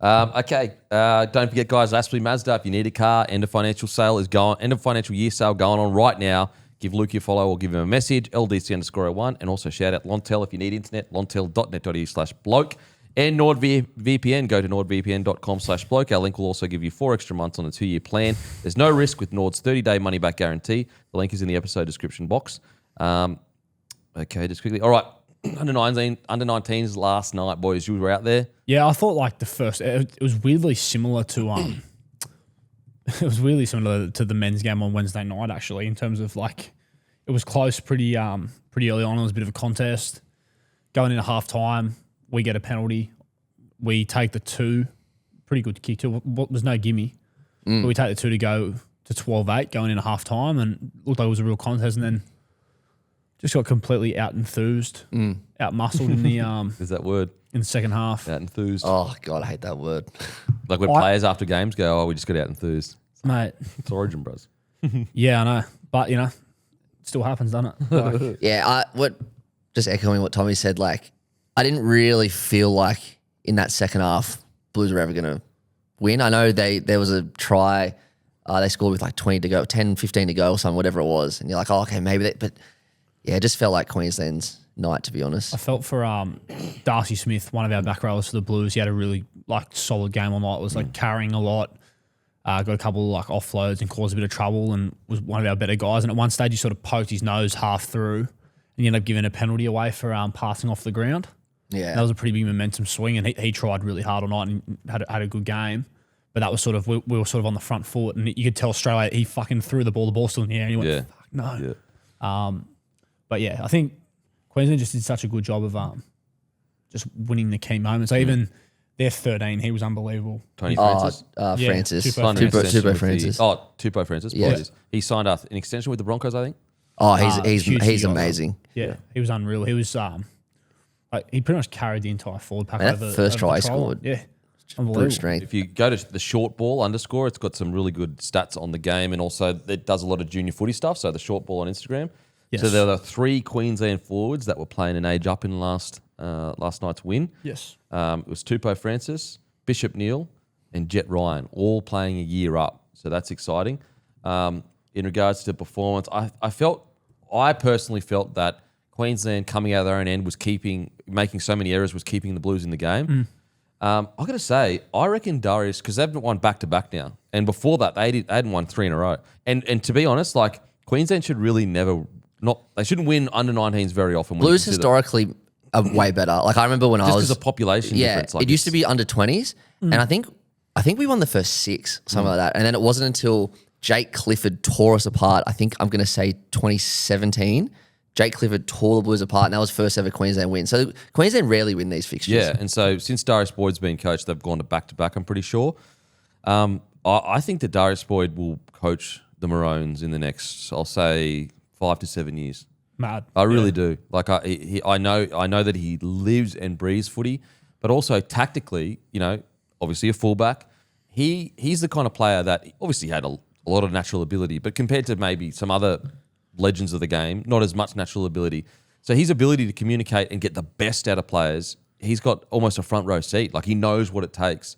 Okay. Don't forget, guys, Aspley Mazda, if you need a car, end of financial year sale going on right now. Give Luke your follow or give him a message, LDC_01, and also shout out Lontel if you need internet, lontel.net.au/bloke. And NordVPN, go to nordvpn.com/bloke. Our link will also give you 4 extra months on a 2-year plan. There's no risk with Nord's 30-day money-back guarantee. The link is in the episode description box. Okay, just quickly. All right, under 19s last night, boys. You were out there. Yeah, I thought like it was weirdly similar to it was really similar to the men's game on Wednesday night, actually, in terms of like it was close pretty early on. It was a bit of a contest. Going into half time, we get a penalty. We take the 2. Pretty good kick too. There's no gimme. But we take the 2 to go to 12-8 going into half time and looked like it was a real contest and then just got completely out-enthused, out-muscled in the Is that word? in the second half. Out-enthused. Oh, God, I hate that word. Like when players after games go, we just got out-enthused. Mate. It's Origin, bros. Yeah, I know. But, it still happens, doesn't it? Like, Yeah, just echoing what Tommy said, like, I didn't really feel like in that second half Blues were ever going to win. I know there was a try, they scored with like 20 to go, 10, 15 to go or something, whatever it was. And you're like, oh, okay, maybe but yeah, it just felt like Queensland's night, to be honest. I felt for Darcy Smith, one of our back rowers for the Blues, he had a really solid game all night. Was carrying a lot, got a couple of offloads and caused a bit of trouble and was one of our better guys. And at one stage he sort of poked his nose half through and he ended up giving a penalty away for passing off the ground. Yeah. That was a pretty big momentum swing and he tried really hard all night and had a good game. But that was sort of, we were sort of on the front foot and you could tell straight away he fucking threw the ball still in the air and he went, fuck, no. Yeah. But yeah, I think Queensland just did such a good job of just winning the key moments. Even their 13, he was unbelievable. Tony Francis. Francis. Tupou Francis. Tupou Francis. Yeah. Apologies. He signed an extension with the Broncos, I think. Oh, he's huge amazing. Yeah, he was unreal. He was he pretty much carried the entire forward pack. Man, that first try he scored. Yeah, Brute strength. If you go to the short ball _, it's got some really good stats on the game and also it does a lot of junior footy stuff. So the short ball on Instagram. Yes. So there were 3 Queensland forwards that were playing an age up in last night's win. Yes. It was Tupou Francis, Bishop Neal, and Jet Ryan, all playing a year up. So that's exciting. In regards to performance, I personally felt that Queensland coming out of their own end was making so many errors, was keeping the Blues in the game. I got to say, I reckon Darius, because they've won back-to-back now, and before that, they hadn't won 3 in a row. And to be honest, like, Queensland should really they shouldn't win under-19s very often. Blues historically are way better. Like, I remember when I was... Just because of population difference. Like it used to be under-20s, and I think we won the first 6, something like that. And then it wasn't until Jake Clifford tore us apart, I think I'm going to say 2017, Jake Clifford tore the Blues apart, and that was first ever Queensland win. So Queensland rarely win these fixtures. Yeah, and so since Darius Boyd's been coached, they've gone to back-to-back, I'm pretty sure. I think that Darius Boyd will coach the Maroons in the next, I'll say, 5 to 7 years. Mad. I really do. Like, I know that he lives and breathes footy, but also tactically, obviously a fullback. He's the kind of player that obviously had a lot of natural ability, but compared to maybe some other legends of the game, not as much natural ability. So his ability to communicate and get the best out of players, he's got almost a front row seat. Like, he knows what it takes.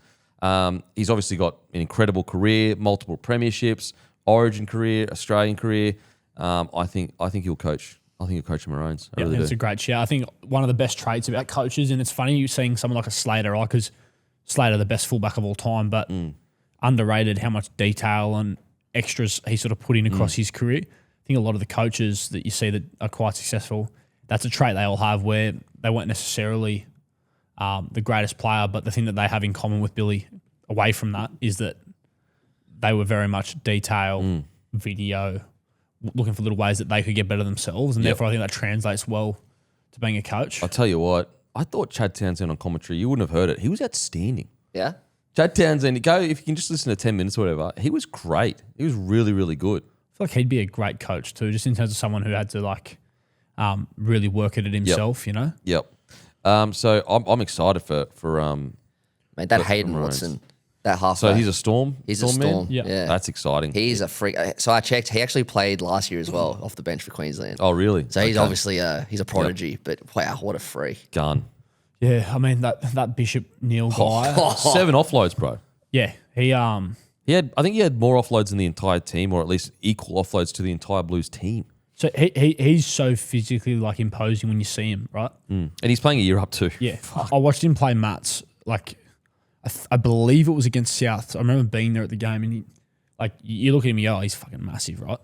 He's obviously got an incredible career, multiple premierships, Origin career, Australian career. I think he'll coach. I think he'll coach the Maroons. I really it's do. a great shout. I think one of the best traits about coaches, and it's funny you seeing someone like a Slater, right? Because Slater, the best fullback of all time, but underrated how much detail and extras he sort of put in across his career. I think a lot of the coaches that you see that are quite successful, that's a trait they all have where they weren't necessarily the greatest player, but the thing that they have in common with Billy away from that is that they were very much detail, video, looking for little ways that they could get better themselves. And therefore I think that translates well to being a coach. I'll tell you what, I thought Chad Townsend on commentary, you wouldn't have heard it. He was outstanding. Yeah? Chad Townsend, if you can just listen to 10 minutes or whatever, he was great. He was really, really good. I feel like he'd be a great coach too, just in terms of someone who had to really work at it himself, Yep. So I'm excited for Mate, that Hayden Watson, that halfback. So he's a Storm? He's a Storm. Man? Yeah. That's exciting. He's a freak. So I checked. He actually played last year as well off the bench for Queensland. Oh, really? So he's obviously he's a prodigy, but wow, what a freak. Gun. Yeah, I mean, that Bishop Neal guy. 7 offloads, bro. Yeah, I think he had more offloads than the entire team, or at least equal offloads to the entire Blues team. So he's so physically imposing when you see him, right? And he's playing a year up too. Yeah. I watched him play Mats, I believe it was against South. I remember being there at the game, and you look at him, he's fucking massive, right?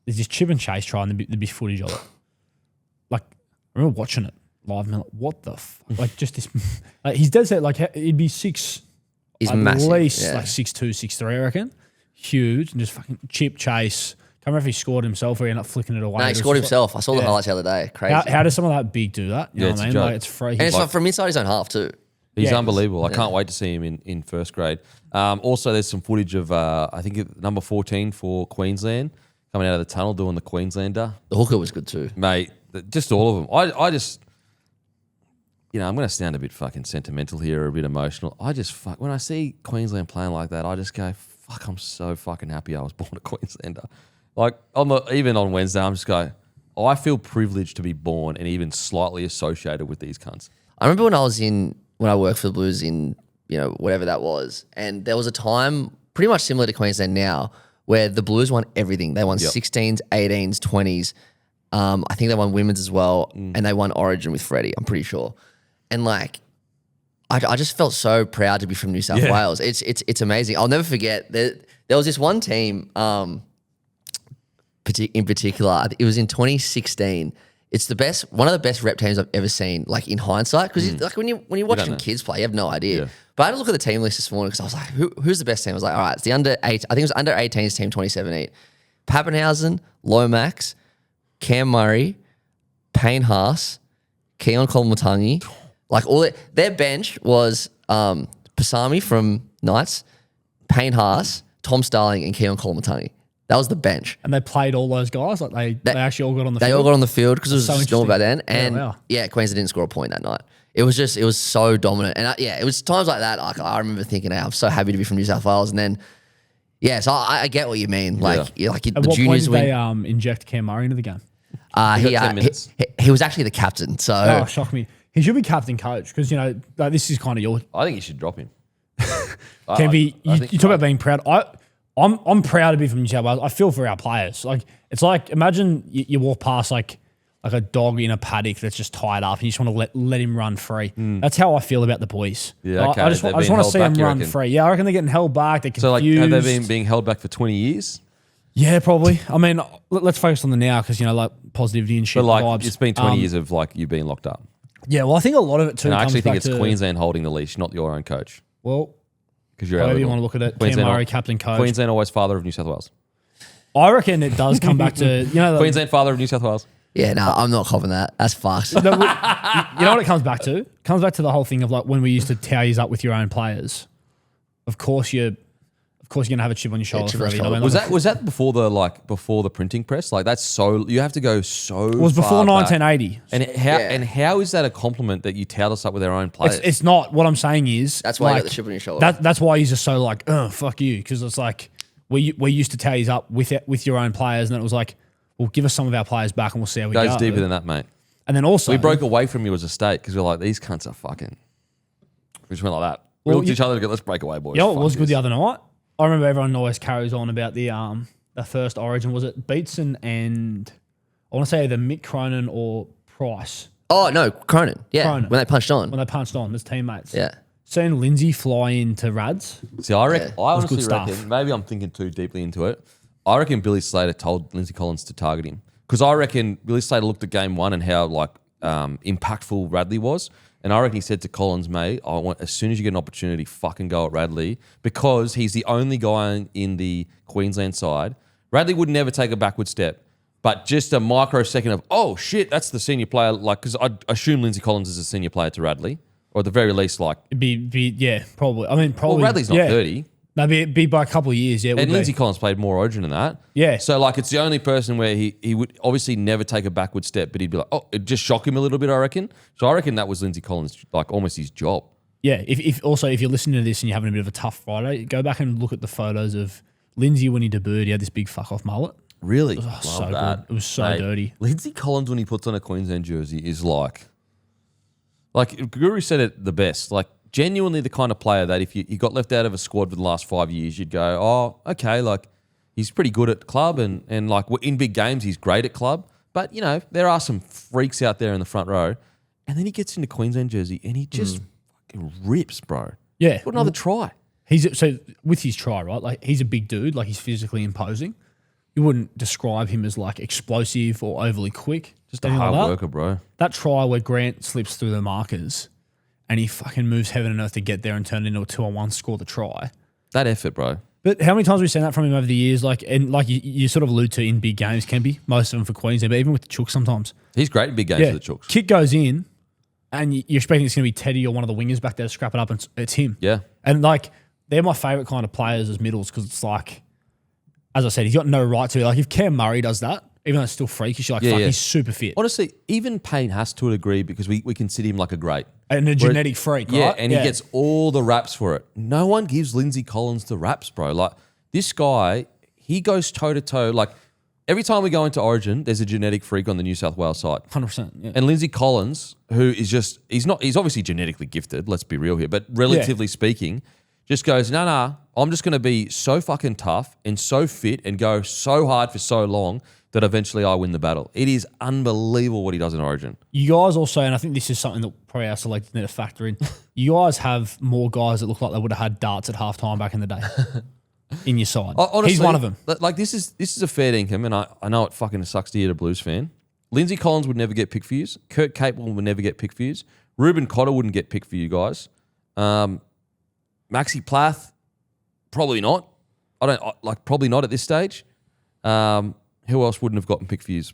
There's this chip and chase try, and there'd be footage of it. I remember watching it live, and I'm like, what the fuck? Just this, he's dead set, he'd be 6. He's at massive. least yeah. 6'2", 6'3", I reckon. Huge, and just fucking chip chase. Can't remember if he scored himself or he ended up flicking it away. No, he scored himself. I saw the highlights the other day. Crazy. How does someone that big do that? You know it's what a I mean? joke. It's free. And it's from inside his own half too. He's Yeah, unbelievable. I can't wait to see him in first grade. Also, there's some footage of, I think, number 14 for Queensland coming out of the tunnel doing the Queenslander. The hooker was good too. Mate, just all of them. I just, I'm going to sound a bit fucking sentimental here or a bit emotional. When I see Queensland playing like that, I just go, fuck, I'm so fucking happy I was born a Queenslander. Even on Wednesday, I'm just going, I feel privileged to be born and even slightly associated with these cunts. I remember when I worked for the Blues in, whatever that was, and there was a time pretty much similar to Queensland now where the Blues won everything. They won 16s, 18s, 20s. I think they won women's as well, and they won Origin with Freddie, I'm pretty sure. And I just felt so proud to be from New South Wales. It's amazing. I'll never forget there was this one team in particular. It was in 2016. It's one of the best rep teams I've ever seen. In hindsight, because when you're watching kids play, you have no idea. Yeah. But I had to look at the team list this morning because I was like, who's the best team? I was like, all right, it's the under 8. I think it was under 18s team 2017. Pappenhausen, Lomax, Cam Murray, Payne Haas, Keon Kolmatangi. Their bench was Pasami from Knights, Payne Haas, Tom Starling, and Keon Kolmatangi. That was the bench. And they played all those guys? They actually all got on the field? They all got on the field because it was so just normal back then. Yeah, And Queensland didn't score a point that night. It was so dominant. And it was times like that. I remember thinking, hey, I'm so happy to be from New South Wales. And then, so I get what you mean. The At what juniors point did win. they inject Cam Murray into the game? He got 10 minutes. He was actually the captain. So Oh, shock me. He should be captain coach because, you know, like, this is kind of your. I think you should drop him. Can be. I think You talk about being proud. I'm proud to be from New South Wales. I feel for our players. Like, it's like, imagine you walk past like a dog in a paddock that's just tied up and you just want to let him run free. That's how I feel about the boys. Yeah, okay. I just want to see them run free. Yeah, I reckon they're getting held back. They're confused. So, like, have they been being held back for 20 years? Yeah, probably. I mean, let's focus on the now because, you know, like positivity and shit. But, like, vibes. it's been 20 years of, like, you being locked up. Yeah, well, I think a lot of it too. And I comes actually think back it's to, Queensland holding the leash, not your own coach. Well, Because you're however you eligible. want to look at it. Queensland Cam Murray, al- captain coach. Queensland always father of New South Wales. I reckon it does come back to, you know, Queensland father of New South Wales. yeah, no, I'm not copping that. That's fucked. you know what it comes back to? It comes back to the whole thing of like when we used to towel you up with your own players. Of course you're gonna have a chip on your shoulder chip on forever. your You know shoulder. what I mean? Was that before the printing press? Like that's so you have to go so. It was before far back. 1980. And how is that a compliment that you tout us up with our own players? It's not. What I'm saying is That's why you like, got the chip on your shoulder. That's why he's just so like, oh fuck you, because it's like we used to towel you up with your own players, and then it was like, well, give us some of our players back, and we'll see how we Goes go. deeper than that, mate. And then also We broke away from you as a state because we were like, these cunts are fucking. We just went like that. We Well, looked at each other and go, let's break away, boys. you know what Fuck was good this. the other night? I remember everyone always carries on about the first Origin. Was it Beatson and I want to say either Mick Cronin or Price Oh no, Cronin. Yeah, Cronin. when they punched on. when they punched on as teammates? Yeah. Seeing Lindsay fly into Rads. See, I reckon. Yeah. I honestly good stuff. reckon. Maybe I'm thinking too deeply into it. I reckon Billy Slater told Lindsay Collins to target him because I reckon Billy Slater looked at game one and how like impactful Radley was, and I reckon he said to Collins, "Mate, I want as soon as you get an opportunity, fucking go at Radley because he's the only guy in the Queensland side. Radley would never take a backward step." But just a microsecond of, oh shit, that's the senior player. Like, because I assume Lindsay Collins is a senior player to Radley, or at the very least, like, It'd be yeah, probably. I mean, probably. well, Radley's not yeah. 30. No, be by a couple of years. Yeah, it would And be. Lindsay Collins played more Origin than that. Yeah. So, like, it's the only person where he would obviously never take a backward step, but he'd be like, oh, it'd just shock him a little bit, I reckon. So I reckon that was Lindsay Collins, like, almost his job. Yeah. If you're listening to this and you're having a bit of a tough Friday, go back and look at the photos of Lindsay when he debuted. He had this big fuck off mullet. Really? Oh, so good. It was so dirty. Lindsay Collins, when he puts on a Queensland jersey, is like Guru said it the best, like, genuinely the kind of player that if you got left out of a squad for the last 5 years, you'd go, oh, okay, like, he's pretty good at club and like, in big games, he's great at club. But, you know, there are some freaks out there in the front row. And then he gets into Queensland jersey and he just fucking rips, bro. Yeah. What another try? So with his try, right? Like he's a big dude, like he's physically imposing. You wouldn't describe him as like explosive or overly quick. Just a anything hard like that. worker, bro. That try where Grant slips through the markers and he fucking moves heaven and earth to get there and turn it into a 2-on-1, score the try. That effort, bro. But how many times have we seen that from him over the years? Like, and like you sort of allude to in big games, can be most of them for Queensland, but even with the Chooks sometimes. He's great in big games Yeah, for the Chooks. kick goes in, and you're expecting it's going to be Teddy or one of the wingers back there to scrap it up, and it's him. Yeah. And like they're my favourite kind of players as middles because it's like, as I said, he's got no right to. Like if Cam Murray does that, even though it's still freakish, you're like, fuck, he's super fit. Honestly, even Payne has to a degree because we consider him like a great. And a genetic freak, Yeah, right? and he gets all the raps for it. No one gives Lindsay Collins the raps, bro. Like, this guy, he goes toe-to-toe. Like, every time we go into Origin, there's a genetic freak on the New South Wales side. 100%. Yeah. And Lindsay Collins, who is just, he's obviously genetically gifted, let's be real here, but relatively speaking, just goes, nah, I'm just going to be so fucking tough and so fit and go so hard for so long that eventually I win the battle. It is unbelievable what he does in Origin. You guys also, and I think this is something that probably our selectors need to factor in, you guys have more guys that look like they would have had darts at halftime back in the day in your side. Honestly, he's one of them. Like, this is a fair dinkum, and I know it fucking sucks to hear a Blues fan. Lindsay Collins would never get picked for yous. Kurt Capewell would never get picked for yous. Ruben Cotter wouldn't get picked for you guys. Maxi Plath, probably not. Probably not at this stage. Who else wouldn't have gotten picked for yous?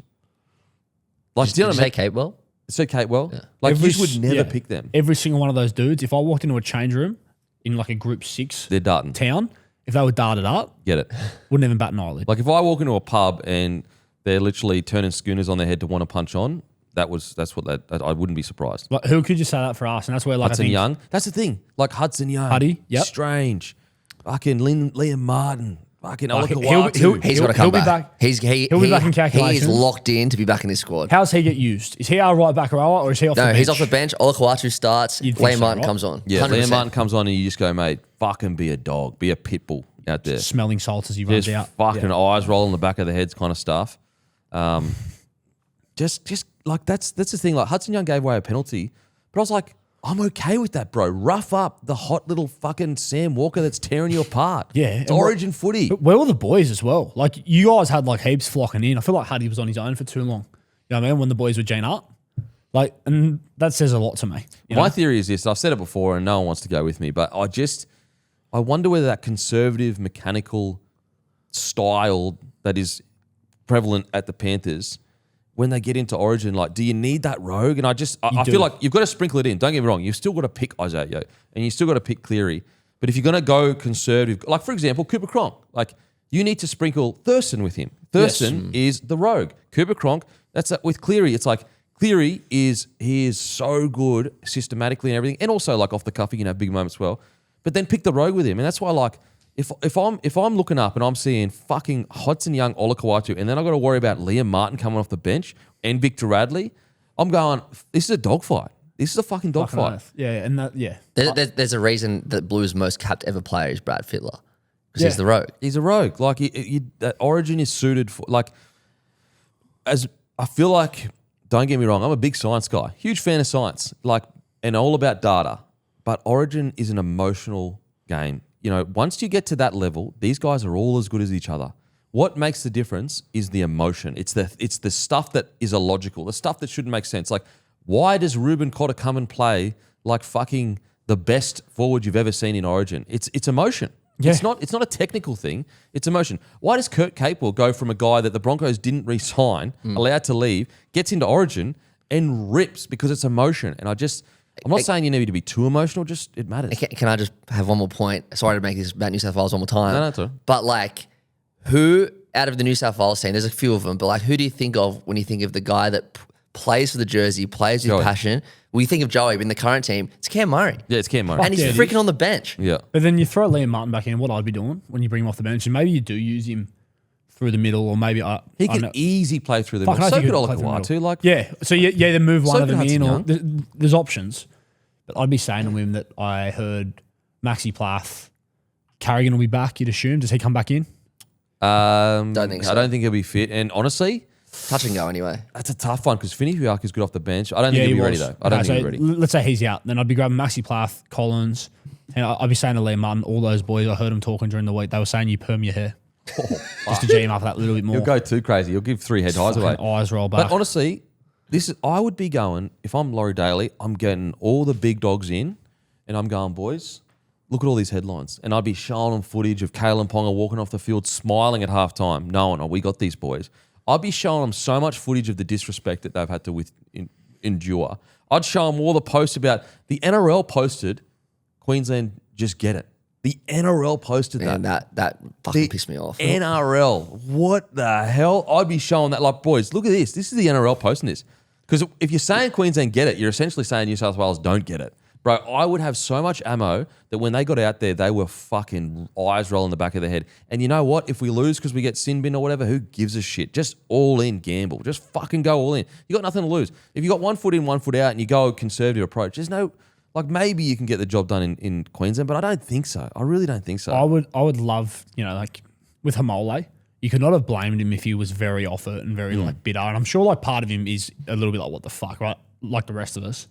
Like, do you know what I mean? Say Capewell? So Capewell, like, you would never pick them. Every single one of those dudes, if I walked into a change room in like a group 6 They're darting. town, if they were darted up, Get it? wouldn't even bat an eyelid. Like, if I walk into a pub and they're literally turning schooners on their head to want to punch on, I wouldn't be surprised. Like, who could you say that for us? And that's where like Hudson I think Young. That's the thing. Like Hudson Young. Huddy, yep. Strange. Fucking Liam Martin. Fucking Like, Olakau'atu. He's got to come be back. He'll be back in He is calculations. locked in to be back in this squad. How's he get used? Is he our right back rower or is he off the No, bench? he's off the bench. Olakau'atu starts. You'd think Liam so, Martin right? comes on. Yeah, 100%. Liam Martin comes on and you just go, mate, fucking be a dog. Be a pit bull out there. Smelling salts as he runs Just out. fucking Yeah. eyes rolling the back of the heads kind of stuff. Just like that's the thing. Like Hudson Young gave away a penalty, but I was like, I'm okay with that, bro. Rough up the hot little fucking Sam Walker that's tearing you apart. Yeah, It's and Origin footy. But where were the boys as well? Like, you guys had like heaps flocking in. I feel like Huddy was on his own for too long. You know what I mean? When the boys were Gene up. Like, and that says a lot to me. You know? My theory is this. I've said it before and no one wants to go with me, but I wonder whether that conservative mechanical style that is prevalent at the Panthers, when they get into Origin, like, do you need that rogue? And I do. feel like you've got to sprinkle it in. Don't get me wrong. You've still got to pick Isaiah and you still got to pick Cleary. But if you're going to go conservative, like, for example, Cooper Cronk, like, you need to sprinkle Thurston with him. Thurston is the rogue. Cooper Cronk, that's with Cleary. It's like, Cleary he is so good systematically and everything. And also, like, off the cuff, he can have big moments as well. But then pick the rogue with him. And that's why, like, if I'm looking up and I'm seeing fucking Hudson Young, Olakau'atu, and then I've got to worry about Liam Martin coming off the bench and Victor Radley, I'm going, this is a dogfight. This is a fucking dogfight. Yeah, and that, yeah. There's a reason that Blues' most capped ever player is Brad Fittler. Because Yeah. he's the rogue. He's a rogue. Like, that Origin is suited for, like, as I feel like, don't get me wrong, I'm a big science guy, huge fan of science, like, and all about data. But Origin is an emotional game. You know, once you get to that level, these guys are all as good as each other. What makes the difference is the emotion. It's the stuff that is illogical, the stuff that shouldn't make sense. Like, why does Ruben Cotter come and play like fucking the best forward you've ever seen in Origin? It's emotion. Yeah. It's not a technical thing. It's emotion. Why does Kurt Capewell go from a guy that the Broncos didn't re-sign, allowed to leave, gets into Origin and rips because it's emotion? And I'm not saying you need to be too emotional, just it matters. Can I just have one more point? Sorry to make this about New South Wales one more time. No, it's all right. But like, who out of the New South Wales team, there's a few of them, but like, who do you think of when you think of the guy that plays for the jersey, plays with Joey. passion? Well, you think of Joey, but in the current team, it's Cam Murray. Yeah, it's Cam Murray. And he's Yeah, it freaking is. on the bench. Yeah. But then you throw Liam Martin back in, what I'd be doing when you bring him off the bench, and maybe you do use him through the middle, or maybe He I don't can know. easy play through the Fuck, middle. I So think could he could play through the Olakau'atu. middle. Like, Yeah, so you either move one So of them could in, or Hudson there's options. But I'd be saying to him that I heard Maxi Plath, Carrigan will be back. You'd assume. Does he come back in? Don't think so. I don't think he'll be fit. And honestly, Touch and go anyway. that's a tough one because Finney Fiak is good off the bench. I don't think he'll be ready though. I don't think he'll be ready. Let's say he's out. Then I'd be grabbing Maxi Plath, Collins, and I'd be saying to Liam Martin, all those boys, I heard them talking during the week. They were saying you perm your hair. Just to G him up that little bit more. He'll go too crazy. He'll give 3 head highs away. Fucking eyes roll back. But honestly, I would be going, if I'm Laurie Daly, I'm getting all the big dogs in and I'm going, boys, look at all these headlines. And I'd be showing them footage of Kalen Ponga walking off the field, smiling at halftime, knowing, oh, we got these boys. I'd be showing them so much footage of the disrespect that they've had to endure. I'd show them all the posts about the NRL posted, Queensland just get it. The NRL posted that. And that fucking pissed me off. NRL. What the hell? I'd be showing that, like, boys, look at this. This is the NRL posting this. Because if you're saying Queensland get it, you're essentially saying New South Wales don't get it. Bro, I would have so much ammo that when they got out there, they were fucking eyes rolling the back of their head. And you know what? If we lose because we get sin bin or whatever, who gives a shit? Just all in gamble. Just fucking go all in. You got nothing to lose. If you got 1 foot in, 1 foot out, and you go a conservative approach, there's no, like, maybe you can get the job done in Queensland, but I don't think so. I really don't think so. I would love, like with Hamole, you could not have blamed him if he was very off it and very like bitter. And I'm sure like part of him is a little bit like, what the fuck, right? Like the rest of us.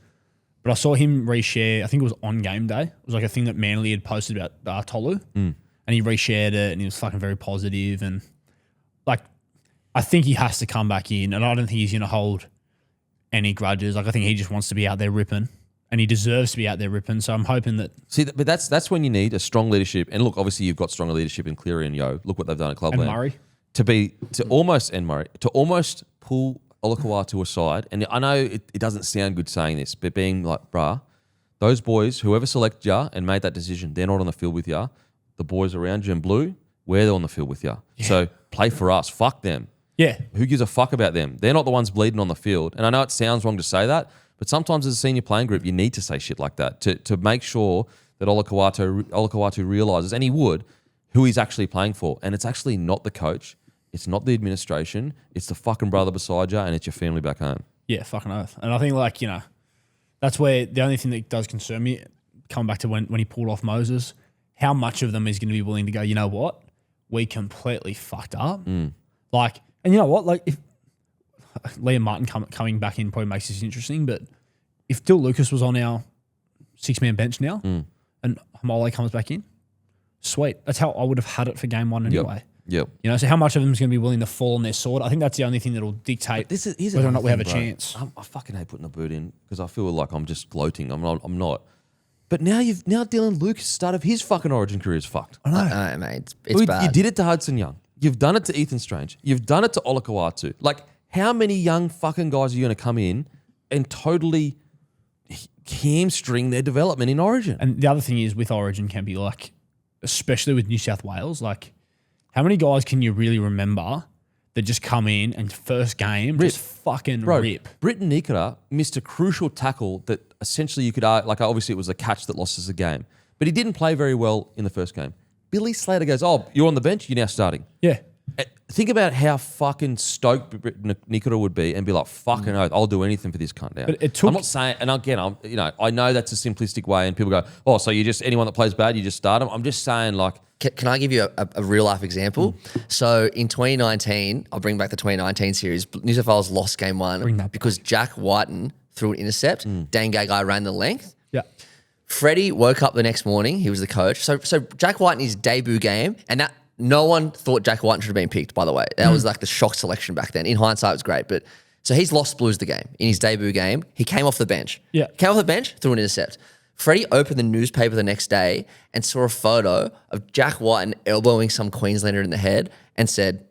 But I saw him reshare, I think it was on game day. It was like a thing that Manly had posted about Tolu. And he reshared it and he was fucking very positive. And like, I think he has to come back in. And I don't think he's going to hold any grudges. Like, I think he just wants to be out there ripping. And he deserves to be out there ripping. So I'm hoping that. See, but that's when you need a strong leadership. And look, obviously you've got stronger leadership in Cleary and Yo. Look what they've done at Clubland. And Murray. To almost pull Olakau'atu aside. And I know it doesn't sound good saying this, but being like, bruh, those boys, whoever selected ya and made that decision, they're not on the field with ya. The boys around you in blue, we're on the field with ya. Yeah. So play for us. Fuck them. Yeah. Who gives a fuck about them? They're not the ones bleeding on the field. And I know it sounds wrong to say that, but sometimes as a senior playing group, you need to say shit like that to make sure that Olakau'atu realises, and he would, who he's actually playing for. And it's actually not the coach. It's not the administration. It's the fucking brother beside you, and it's your family back home. Yeah, fucking oath. And I think, like, you know, that's where the only thing that does concern me, coming back to when he pulled off Moses, how much of them is going to be willing to go, you know what? We completely fucked up. Like, and you know what? Like, if Liam Martin coming back in probably makes this interesting, but if Dill Lucas was on our 6-man bench now and Hamole comes back in, sweet. That's how I would have had it for game one anyway. Yep. You know, so how much of them is going to be willing to fall on their sword? I think that's the only thing that will dictate whether or not we have a chance. I fucking hate putting a boot in because I feel like I'm just gloating. I'm not. But now Dylan Lucas' start of his fucking Origin career is fucked. I know. Mate, it's bad. You did it to Hudson Young. You've done it to Ethan Strange. You've done it to Olakawatu. Like, how many young fucking guys are you going to come in and totally hamstring their development in Origin? And the other thing is with Origin can be like, especially with New South Wales, like, how many guys can you really remember that just come in and first game just fucking rip? Britton Nikora missed a crucial tackle that essentially you could argue, like, obviously it was a catch that lost us the game, but he didn't play very well in the first game. Billy Slater goes, "Oh, you're on the bench, you're now starting." Yeah. Think about how fucking stoked Nikora would be and be like, "Fucking oath, I'll do anything for this cunt now." But it took, I'm not saying, and again, I know that's a simplistic way, and people go, "Oh, so you just anyone that plays bad, you just start them." I'm just saying, like, Can I give you a real life example? So in 2019, I'll bring back the 2019 series. New South Wales lost game one because Jack Whiten threw an intercept. Dan Gagai ran the length. yeah. Freddie woke up the next morning. He was the coach. So Jack Whiten, his debut game, and that no one thought Jack Whiten should have been picked, by the way. That was like the shock selection back then. In hindsight, it was great. But so he's lost Blues the game. In his debut game, he came off the bench. Yeah. Came off the bench, threw an intercept. Freddie opened the newspaper the next day and saw a photo of Jack Whiten elbowing some Queenslander in the head and said,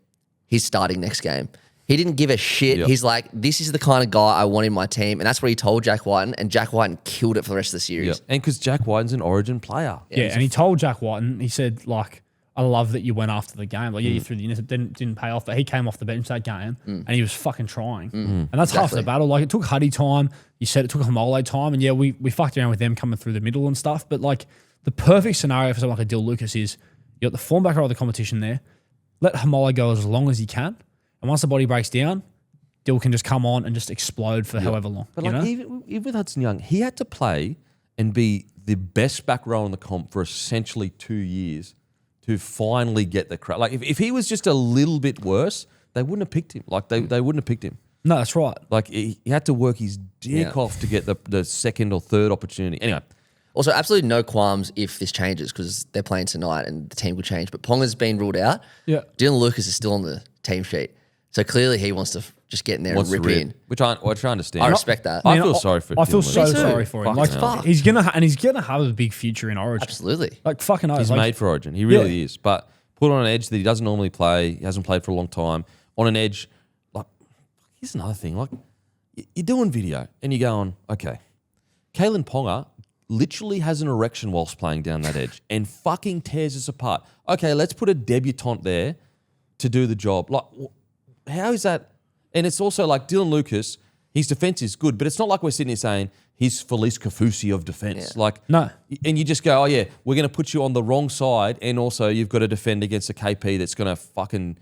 he's starting next game. He didn't give a shit. Yep. He's like, this is the kind of guy I want in my team. And that's what he told Jack Whiten. And Jack Whiten killed it for the rest of the series. yeah. And because Jack Whiten's an Origin player. Yeah, and he told Jack Whiten, he said, like, I love that you went after the game. Like, yeah, you threw the intercept, didn't pay off, but he came off the bench that game and he was fucking trying. And that's half the battle. Like, it took Huddy time. You said it took Hamole time. And yeah, we fucked around with them coming through the middle and stuff. But like, the perfect scenario for someone like a Dill Lucas is you got the form backer of the competition there. Let Hamole go as long as he can. And once the body breaks down, Dill can just come on and just explode for however long. But like, even with Hudson Young, he had to play and be the best back row in the comp for essentially 2 years to finally get the crowd. Like, if he was just a little bit worse, they wouldn't have picked him. Like, they wouldn't have picked him. No, that's right. Like, he had to work his dick off to get the second or third opportunity. Anyway. Also, absolutely no qualms if this changes because they're playing tonight and the team could change. But Ponga's been ruled out. Yeah. Dylan Lucas is still on the team sheet. So clearly he wants to just get in there and rip in. Which I understand. I respect that. I feel sorry for him. I feel so sorry for him. Like, fuck. he's gonna have a big future in Origin. Absolutely. Like, fucking oath. He's Like, made for Origin. He really is. But put on an edge that he doesn't normally play. He hasn't played for a long time. On an edge, like, here's another thing. Like, you're doing video and you're going, okay, Kalen Ponga literally has an erection whilst playing down that edge and fucking tears us apart. Okay, let's put a debutant there to do the job. Like, how is that? And it's also like Dylan Lucas, his defense is good, but it's not like we're sitting here saying he's Felice Kafusi of defense. Yeah. Like, No. And you just go, oh yeah, we're going to put you on the wrong side, and also you've got to defend against a KP that's going to fucking,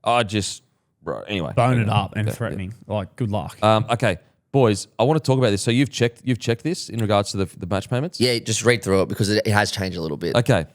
anyway. bone it up and threatening. Like, good luck. Okay, boys, I want to talk about this. So you've checked this in regards to the match payments? Yeah, just read through it because it has changed a little bit. Okay.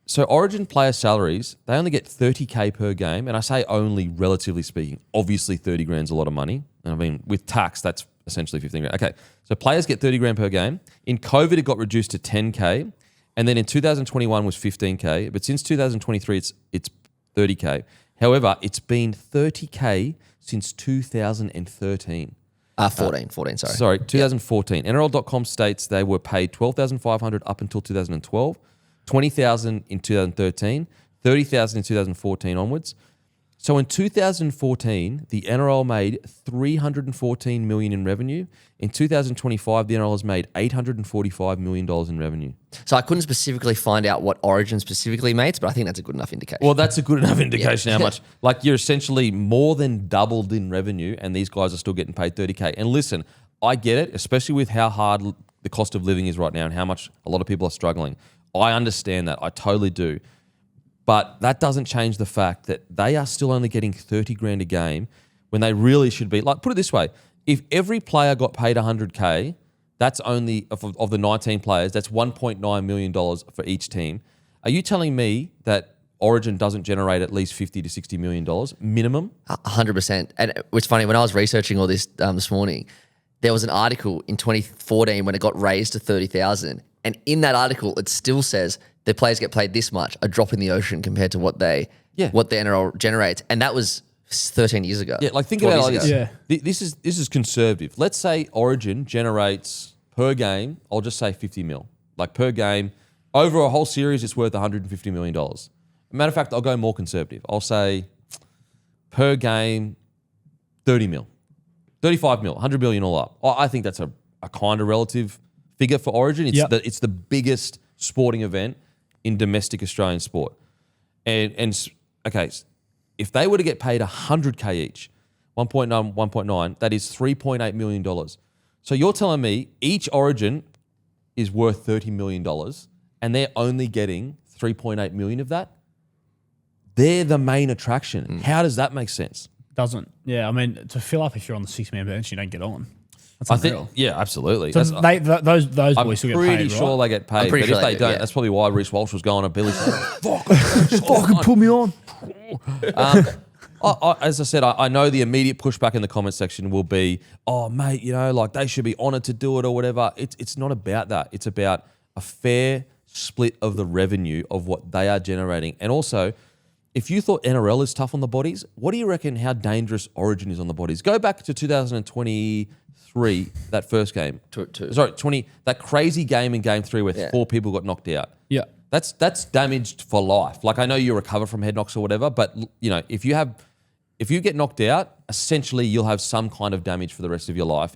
So Origin player salaries, they only get 30K per game. And I say only, relatively speaking. Obviously 30 grand's a lot of money. And I mean, with tax, that's essentially 15 grand. Okay, so players get 30 grand per game. In COVID, it got reduced to 10K. And then in 2021 was 15K. But since 2023, it's 30K. However, it's been 30K since 2013. 14, sorry. Sorry, 2014. NRL.com states they were paid $12,500 up until 2012. 20,000 in 2013, 30,000 in 2014 onwards. So in 2014, the NRL made $314 million in revenue. In 2025, the NRL has made $845 million in revenue. So I couldn't specifically find out what Origin specifically makes, but I think that's a good enough indication. Well, that's a good enough indication how much. Like, you're essentially more than doubled in revenue, and these guys are still getting paid 30K. And listen, I get it, especially with how hard the cost of living is right now and how much a lot of people are struggling. I understand that. I totally do. But that doesn't change the fact that they are still only getting 30 grand a game when they really should be. Like, put it this way. If every player got paid 100K, that's only, of the 19 players, that's $1.9 million for each team. Are you telling me that Origin doesn't generate at least $50 to $60 million minimum? 100%. And it's funny, when I was researching all this this morning, there was an article in 2014 when it got raised to 30,000. And in that article, it still says the players get paid this much, a drop in the ocean compared to what the NRL generates. And that was 13 years ago. Yeah, like think about it like this. Yeah. This is conservative. Let's say Origin generates per game, I'll just say 50 mil. Like per game, over a whole series, it's worth $150 million. Matter of fact, I'll go more conservative. I'll say per game, 30 mil. 35 mil, 100 million all up. I think that's a kind of relative figure for Origin. It's the biggest sporting event in domestic Australian sport. And okay, if they were to get paid 100K each, 1.9, that is $3.8 million. So you're telling me each Origin is worth $30 million and they're only getting 3.8 million of that? They're the main attraction. How does that make sense? Doesn't. Yeah, I mean, to fill up if you're on the 6-man bench, you don't get on. That's I unreal. think, yeah, absolutely. So those I'm boys still get pretty paid, sure right? they get paid, I'm pretty but sure if they they do, don't, yeah. that's probably why Reece Walsh was going on Billy's. Fucking put me on. As I said, I know the immediate pushback in the comment section will be, oh, mate, like they should be honoured to do it or whatever. It's not about that. It's about a fair split of the revenue of what they are generating. And also, if you thought NRL is tough on the bodies, what do you reckon how dangerous Origin is on the bodies? Go back to 2023, that first game. 20, that crazy game in Game 3 where 4 people got knocked out. Yeah. That's damaged for life. Like, I know you recover from head knocks or whatever, but if you get knocked out, essentially you'll have some kind of damage for the rest of your life.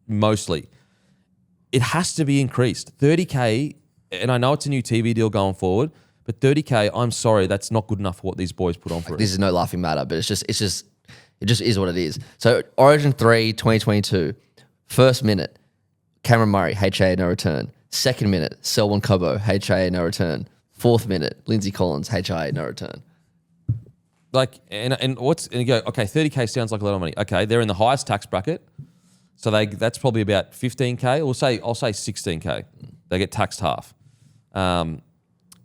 Mostly. It has to be increased. 30K, and I know it's a new TV deal going forward, but 30K, I'm sorry, that's not good enough for what these boys put on for us. This is no laughing matter, but it just is what it is. So Origin 3, 2022, first minute, Cameron Murray, HA, no return. Second minute, Selwyn Cobbo, HA, no return. Fourth minute, Lindsay Collins, HA, no return. Like, and you go, okay, 30K sounds like a lot of money. Okay, they're in the highest tax bracket, so that's probably about 15K. I'll say 16K. They get taxed half.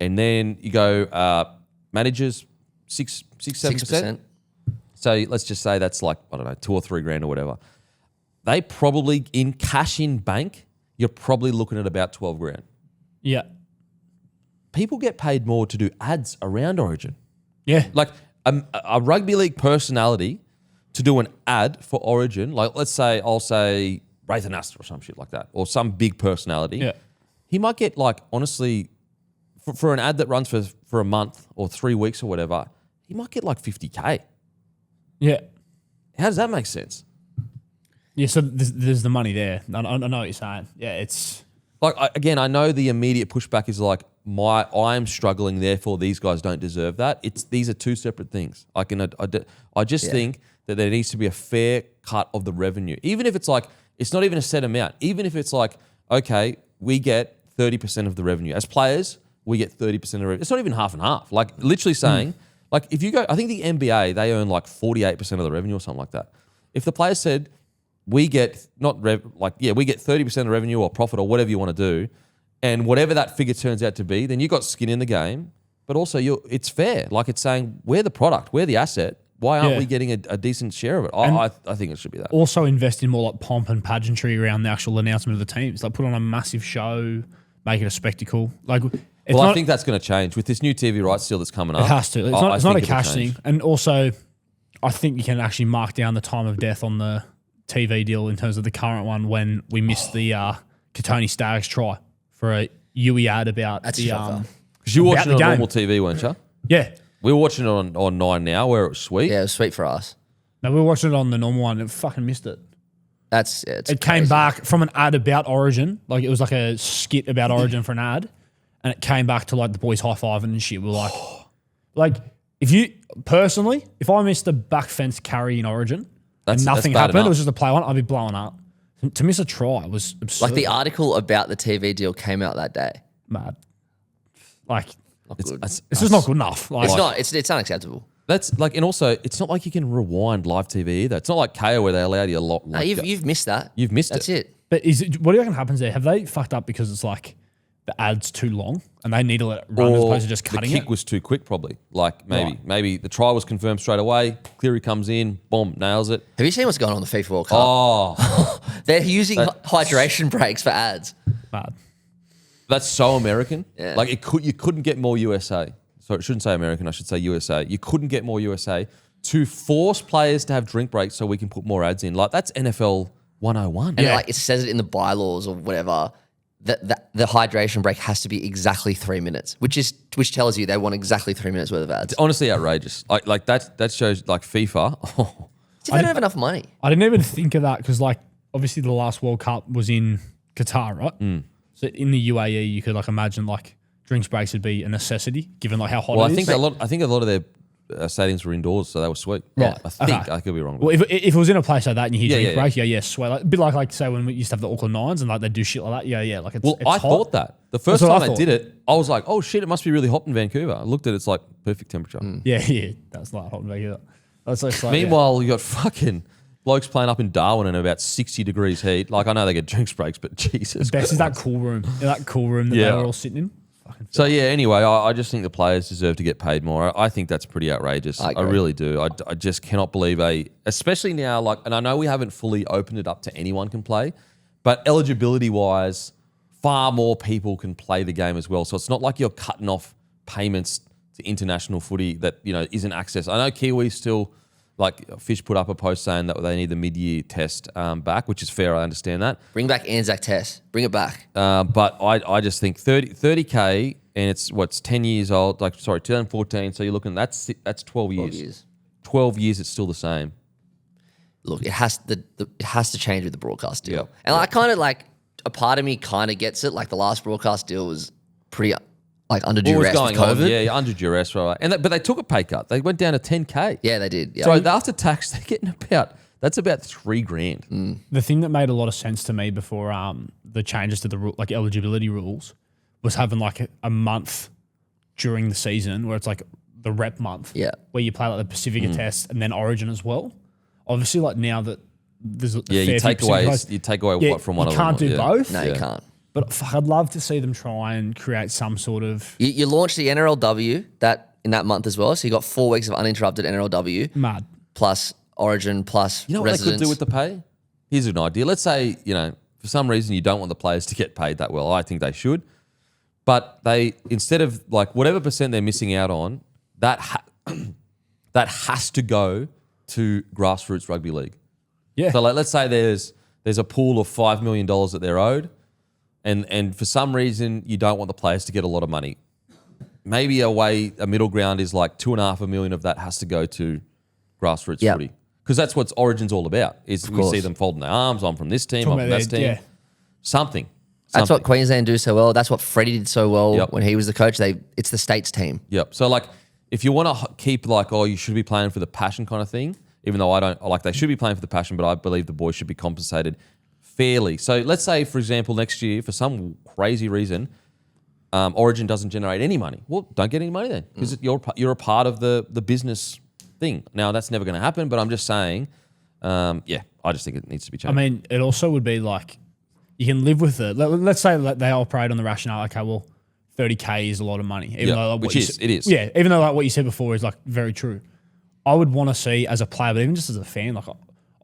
And then you go managers 6-7%. So let's just say that's like, I don't know, $2 or $3 grand or whatever. They probably, in cash in bank, you're probably looking at about 12 grand. Yeah. People get paid more to do ads around Origin. Yeah. Like a rugby league personality to do an ad for Origin, like I'll say Wraith and Astor or some shit like that, or some big personality. Yeah. He might get like, honestly, for an ad that runs for a month or 3 weeks or whatever, he might get like 50K. Yeah. How does that make sense? Yeah, so there's the money there. I know what you're saying. Yeah, it's... Like, I know the immediate pushback is like, I'm struggling, therefore these guys don't deserve that. These are two separate things. I just think that there needs to be a fair cut of the revenue. Even if it's like, it's not even a set amount. Even if it's like, okay, we get 30% of the revenue. As players, we get 30% of the revenue. It's not even half and half. Like, literally saying, like, if you go, I think the NBA, they earn like 48% of the revenue or something like that. If the players said, we get we get 30% of revenue or profit or whatever you want to do, and whatever that figure turns out to be, then you got skin in the game. But also, it's fair. Like, it's saying we're the product, we're the asset. Why aren't we getting a decent share of it? I think it should be that. Also invest in more like pomp and pageantry around the actual announcement of the teams. Like, put on a massive show, make it a spectacle. Like, I think that's going to change with this new TV rights deal that's coming up. It has to. It's not a cash thing. And also, I think you can actually mark down the time of death on the TV deal in terms of the current one when we missed the Katoni Staggs try for a UE ad about That's the shocker. Because you were watching it on game. normal TV, weren't you? Yeah. We were watching it on 9 Now where it was sweet. Yeah, it was sweet for us. No, we were watching it on the normal one and fucking missed it. It came back from an ad about Origin. Like, it was like a skit about Origin for an ad. And it came back to like the boys high-fiving and shit. We were like, if I missed a back fence carry in Origin and nothing happened, enough. it was just a play on, I'd be blowing up. To miss a try was absurd. Like, the article about the TV deal came out that day. Mad. Like, Not good. It's just not good enough. Like, It's not. It's unacceptable. That's like, and also, it's not like you can rewind live TV either. It's not like KO where they allow you a lot. No, Like, you've missed that. You've missed That's it. it. But what do you reckon happens there? Have they fucked up because it's like the ad's too long and they need to let it run as opposed to just cutting the kick it? was too quick, probably. Like Right. maybe the try was confirmed straight away. Cleary comes in, boom, nails it. Have you seen what's going on in the FIFA World Cup? Oh, They're using hydration breaks for ads. Bad. that's so American. Yeah. Like you couldn't get more USA. So it shouldn't say American. I should say USA. You couldn't get more USA to force players to have drink breaks so we can put more ads in. Like that's NFL 101. And like it says it in the bylaws or whatever. That the hydration break has to be exactly 3 minutes, which tells you they want exactly 3 minutes worth of ads. It's honestly outrageous. Like that shows like FIFA. Oh, See, they don't have enough money. I didn't even think of that because, like, obviously the last World Cup was in Qatar, right? So in the UAE, you could like imagine like drinks breaks would be a necessity given like how hot well, it I is. think a lot of their stadiums were indoors, so they were sweet. Right. I think Okay. I could be wrong. Well, if it was in a place like that and you hear Yeah, drink yeah, breaks, yeah, sweat. Like, a bit like say when we used to have the Auckland Nines and like they do shit like that. Yeah, like it's. Well, it's I hot. thought that. The first That's what time I they did it, I was like, oh shit, it must be really hot in Vancouver. I looked at it, it's like perfect temperature. Yeah, that's not hot in Vancouver. That's like, Meanwhile, you got fucking blokes playing up in Darwin in about 60 degrees heat. Like, I know they get drinks breaks, but Jesus. best is that cool room. That cool room that Yeah. they were all sitting in. Fucking So, yeah, anyway, I just think the players deserve to get paid more. I think that's pretty outrageous. I agree. really do. I just cannot believe especially now, like, and I know we haven't fully opened it up to anyone can play, but eligibility-wise, far more people can play the game as well. So it's not like you're cutting off payments to international footy that, isn't access. I know Kiwis still, like Fish put up a post saying that they need the mid-year test back, which is fair. I understand that. Bring back Anzac Test. Bring it back. But I just think 30K and it's 10 years old, 2014. So you're looking, that's 12 years. 12 years, it's still the same. Look, it has to change with the broadcast deal. And I kind of like, a part of me kind of gets it. Like the last broadcast deal was pretty like under What was duress with going on? COVID. Yeah, under duress, right? But they took a pay cut. They went down to 10K. Yeah, they did. Yeah. So after tax, they're getting about $3,000. The thing that made a lot of sense to me before the changes to the like eligibility rules was having like a month during the season where it's like the rep month. Yeah. Where you play like the Pacifica test and then Origin as well. Obviously, like now that there's a Yeah, fair you few take away Pacifica you take away Yeah, what from one you of them. can't do yeah. both. No, you can't. But fuck, I'd love to see them try and create some sort of You launched the NRLW in that month as well. So you got 4 weeks of uninterrupted NRLW mad. plus Origin plus You know what residents. they could do with the pay? Here's an idea. Let's say, for some reason you don't want the players to get paid that well. I think they should. But they, instead of like whatever percent they're missing out on, that has to go to grassroots rugby league. Yeah. So like, let's say there's a pool of $5 million that they're owed, and for some reason you don't want the players to get a lot of money. Maybe a middle ground is like $2.5 million of that has to go to grassroots Yep. footy, because that's what Origin's all about. Is we course. see them folding their arms. I'm from this team. Talking I'm from about this their- team. yeah. Something. That's what Queensland do so well. That's what Freddie did so well Yep. when he was the coach. It's the states team. Yep. So like, if you want to keep like, oh, you should be playing for the passion kind of thing, even though I don't like, they should be playing for the passion, but I believe the boys should be compensated fairly. So let's say, for example, next year, for some crazy reason, Origin doesn't generate any money. Well, don't get any money then, because you're a part of the business thing. Now that's never going to happen, but I'm just saying, I just think it needs to be I changed. mean, it also would be like you can live with it. Let's say that they operate on the rationale. Okay, well, 30K is a lot of money, even Yeah, though like, which what you is- said- it is. Yeah, even though like what you said before is like very true. I would want to see as a player, but even just as a fan, like I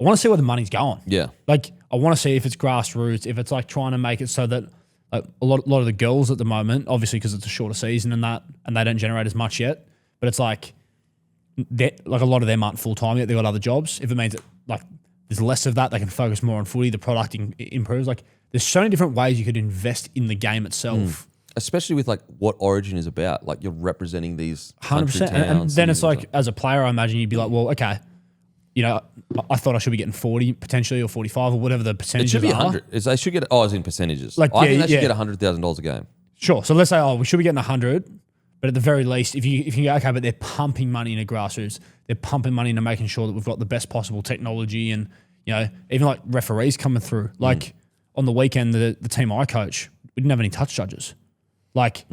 want to see where the money's going. Yeah. Like I want to see if it's grassroots, if it's like trying to make it so that like a lot of the girls at the moment, obviously because it's a shorter season and they don't generate as much yet, but it's like a lot of them aren't full time yet. They've got other jobs. If it means that like there's less of that, they can focus more on footy. The product improves. Like there's so many different ways you could invest in the game itself. Especially with like what Origin is about. Like you're representing these 100%. And then it's like, as a player, I imagine you'd be like, well, okay, I thought I should be getting 40 potentially or 45 or whatever the it percentages should be are. 100. They should get, as in percentages. Like, I yeah, think they should yeah. get $100,000 a game. Sure. So let's say, we should be getting 100, but at the very least, if you go, okay, but they're pumping money into grassroots, they're pumping money into making sure that we've got the best possible technology and, even like referees coming through. Like on the weekend, the team I coach, we didn't have any touch judges. Like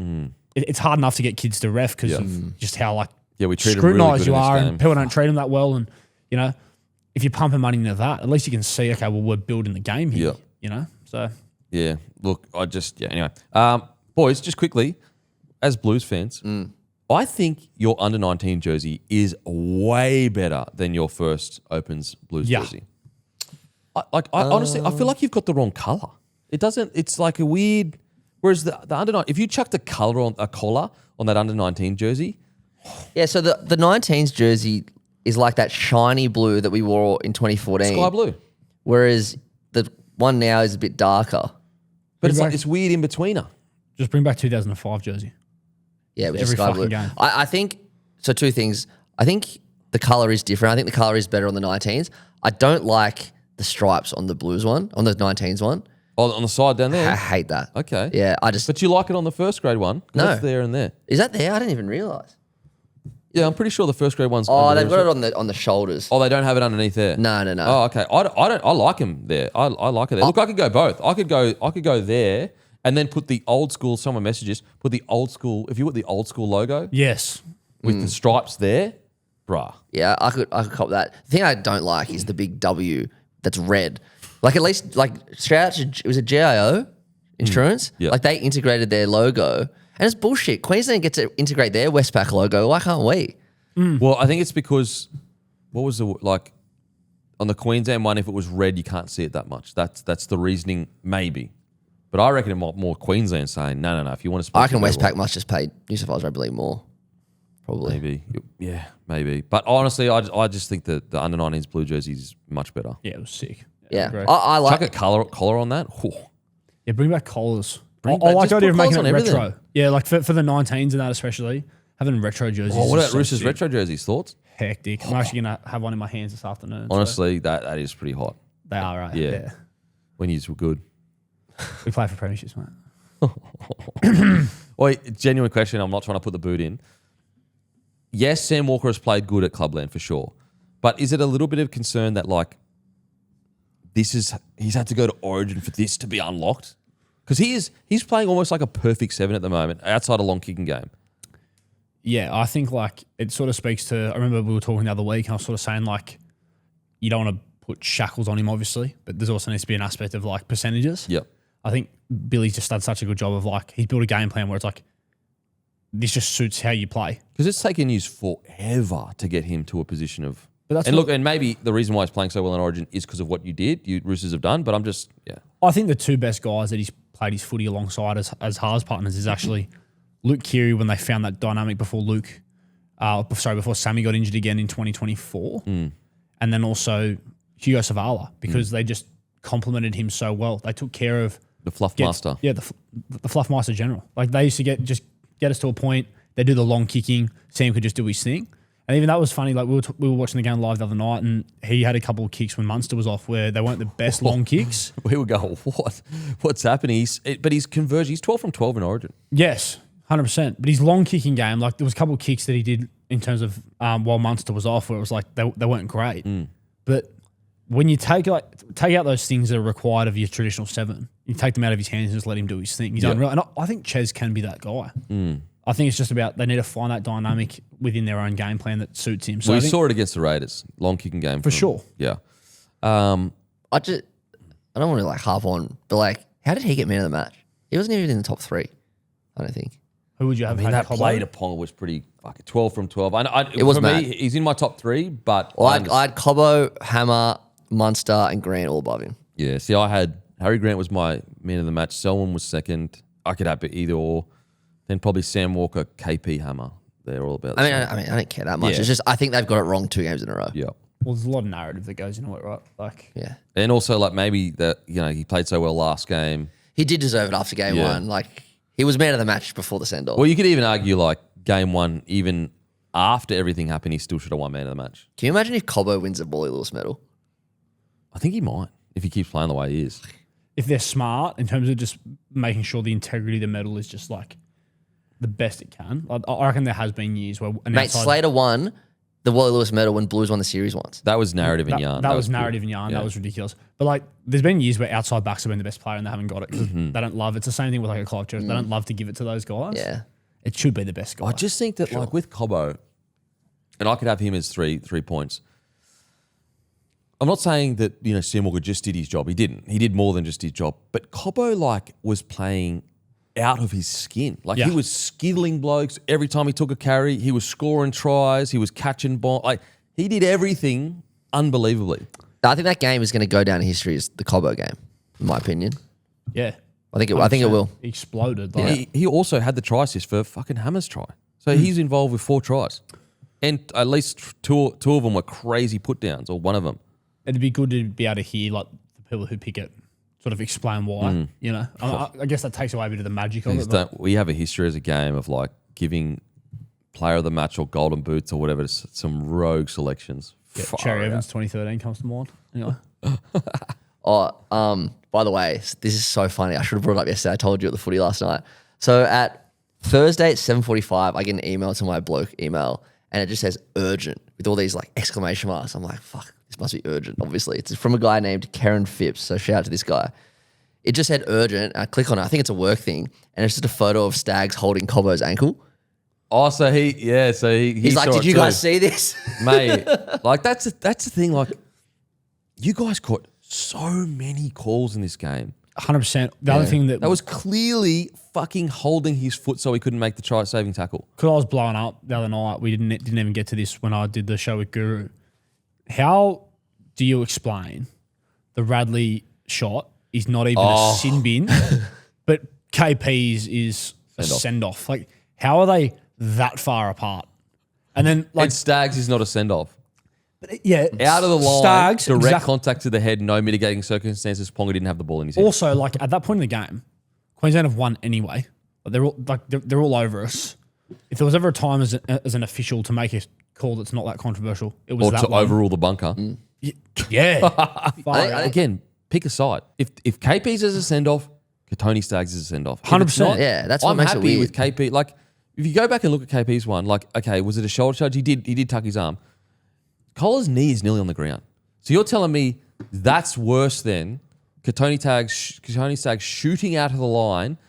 it's hard enough to get kids to ref because of just how like we treat them really scrutinised good you in this are, game. and people don't treat them that well. And you know, if you're pumping money into that, at least you can see, okay, well, we're building the game here. Yeah. You know, so Yeah. Look, anyway. Boys, just quickly, as Blues fans, I think your under 19 jersey is way better than your first Opens Blues jersey. I honestly, I feel like you've got the wrong color. It doesn't. It's like a weird. Whereas the under 19, if you chucked a collar on that under 19 jersey, Yeah, so the 19s jersey is like that shiny blue that we wore in 2014. sky blue. Whereas the one now is a bit darker. But it's Bring like this weird in betweener. just bring back 2005 jersey. Yeah, which Every is sky fucking blue. game. I think, so two things. I think the colour is different. I think the colour is better on the 19s. I don't like the stripes on the Blues one, on the 19s one. Oh, on the side down I there. hate that. Okay. Yeah, I just, But you like it on the first grade one? 'Cause No. That's there and there. is that there? I didn't even realise. Yeah, I'm pretty sure the first grade one's. Oh, under they've there got as it on the shoulders. well. Oh, they don't have it underneath there. No. Oh, okay. I don't. I like him there. I like it there. Look, I could go both. I could go there and then put the old school. Someone messages. Put the old school. If you put the old school logo Yes. with the stripes there, bruh. Yeah, I could cop that. The thing I don't like is the big W that's red. Like at least like straight out to, it was a GIO insurance. Yeah. Like they integrated their logo, and it's bullshit. Queensland gets to integrate their Westpac logo. Why can't we? Well, I think it's because what was the like on the Queensland one? If it was red, you can't see it that much. That's the reasoning, maybe. But I reckon it might more Queensland saying no. If you want to, I reckon Westpac must just pay New South Wales Rugby League more. Probably. maybe, yeah, maybe. But honestly, I just think that the under 19s blue jersey is much better. Yeah, it was sick. Yeah, agree. I like Chuck a it. collar on that. Whew. Yeah, bring back collars. Bring I back- like just the idea put of making collars it on everything. retro. Yeah, like for the 19s and that especially, having retro jerseys. Oh, is what just about so Roosters sick. retro jerseys? Thoughts? Hectic. I'm actually going to have one in my hands this afternoon. so Honestly, that is pretty hot. they are, right? Yeah. Yeah. When you were good. We play for premierships, mate. Wait, genuine question. I'm not trying to put the boot in. Yes, Sam Walker has played good at Clubland for sure. But is it a little bit of concern that like he's had to go to Origin for this to be unlocked? Because he's playing almost like a perfect 7 at the moment outside a long kicking game. Yeah, I think like it sort of speaks to. I remember we were talking the other week, and I was sort of saying like, you don't want to put shackles on him, obviously, but there's also needs to be an aspect of like percentages. Yep. I think Billy's just done such a good job of like he's built a game plan where it's like this just suits how you play. Because it's taken you forever to get him to a position of. But that's And what- look, and maybe the reason why he's playing so well in Origin is because of what you Roosters have done. But I'm just, yeah. I think the two best guys that he's played his footy alongside as halves partners is actually Luke Keary when they found that dynamic before before Sammy got injured again in 2024, and then also Hugo Savala because they just complemented him so well. They took care of The Fluff Master. Yeah, the Fluff Master General. Like they used to get us to a point. They do the long kicking. Sam could just do his thing. And even that was funny. Like we were watching the game live the other night, and he had a couple of kicks when Munster was off where they weren't the best long kicks. We would go, what's happening? But he's converged. He's 12 from 12 in Origin. Yes, 100%. But his long kicking game, like there was a couple of kicks that he did in terms of while Munster was off, where it was like they weren't great. But when you take out those things that are required of your traditional 7, you take them out of his hands and just let him do his thing. He's unreal. And I think Ches can be that guy. I think it's just about they need to find that dynamic within their own game plan that suits him. So We I think, saw it against the Raiders. Long kicking game. for sure. Yeah. I don't want to like harp on, but like, how did he get man of the match? He wasn't even in the top 3. I don't think. Who would you have? I mean, had that Cobbo? play to Ponga was pretty fucking 12 from 12. It was for mad. me, he's in my top 3, but Well, I had Cobbo, Hammer, Munster, and Grant all above him. yeah. See, I had Harry Grant was my man of the match. Selwyn was second. I could have it either or. Then probably Sam Walker, KP, Hammer. They're all about. I mean, I don't care that much. Yeah. It's just I think they've got it wrong 2 games in a row. Yeah. Well, there's a lot of narrative that goes into it, right? Like, Yeah. And also, like maybe that he played so well last game. He did deserve it after game Yeah. 1. Like he was man of the match before the send off. Well, you could even argue like game 1, even after everything happened, he still should have won man of the match. Can you imagine if Cobbo wins the Wally Lewis medal? I think he might if he keeps playing the way he is. if they're smart in terms of just making sure the integrity of the medal is just like the best it can. I reckon there has been years where an Mate, outside- Slater won the Wally Lewis medal when Blues won the series once. That was narrative and that, yarn. that was good. narrative and yarn. Yeah. That was ridiculous. But like, there's been years where outside backs have been the best player and they haven't got it because they don't love. It's the same thing with like a Clive Jones. They don't love to give it to those guys. Yeah. it should be the best guy. I just think that like with Cobbo, and I could have him as three points. I'm not saying that Steelmorgan just did his job. He didn't. He did more than just his job. But Cobbo like was playing out of his skin. Like he was skiddling blokes every time he took a carry. He was scoring tries. He was catching balls. Like he did everything unbelievably. I think that game is going to go down in history as the Cobbo game, in my opinion. Yeah. I think it will. He exploded. Like, He also had the try assist for fucking Hammer's try. So he's involved with 4 tries. And at least two of them were crazy put downs, or one of them. it'd be good to be able to hear like the people who pick it sort of explain why. I guess that takes away a bit of the magic of it. But We have a history as a game of like giving player of the match or golden boots or whatever to some rogue selections. Cherry Evans 2013 comes to mind. Anyway. By the way, this is so funny. I should have brought it up yesterday. I told you at the footy last night. So at Thursday at 7:45, I get an email to my bloke email and it just says urgent with all these like exclamation marks. I'm like, fuck, this must be urgent. Obviously, it's from a guy named Karen Phipps. So shout out to this guy. It just said urgent. I click on it. I think it's a work thing. And it's just a photo of Stags holding Cobbo's ankle. Oh, so he's like, did you guys see this? Mate, like that's the thing. Like, you guys caught so many calls in this game. 100%. The other thing that was clearly fucking holding his foot so he couldn't make the try-saving tackle. Because I was blowing up the other night, we didn't even get to this when I did the show with Guru. How do you explain the Radley shot is not even a sin bin, but KP's is a send-off? Like, how are they that far apart? And then, like, and Stags is not a send-off. Yeah, Out of the line, Stags, direct contact to the head, no mitigating circumstances. Ponga didn't have the ball in his head. Also, like at that point in the game, Queensland have won anyway. But they're all over us. If there was ever a time as an official to make a call that's not that controversial, it was or that to one. overrule the bunker. Yeah. Again, pick a side. If KP's is a send-off, Katoni Stags is a send-off. 100%. Yeah, that's what I'm makes it happy weird. with KP. Like, if you go back and look at KP's one, like, okay, was it a shoulder charge? He did tuck his arm. Cole's knee is nearly on the ground. So you're telling me that's worse than Katoni Stags shooting out of the line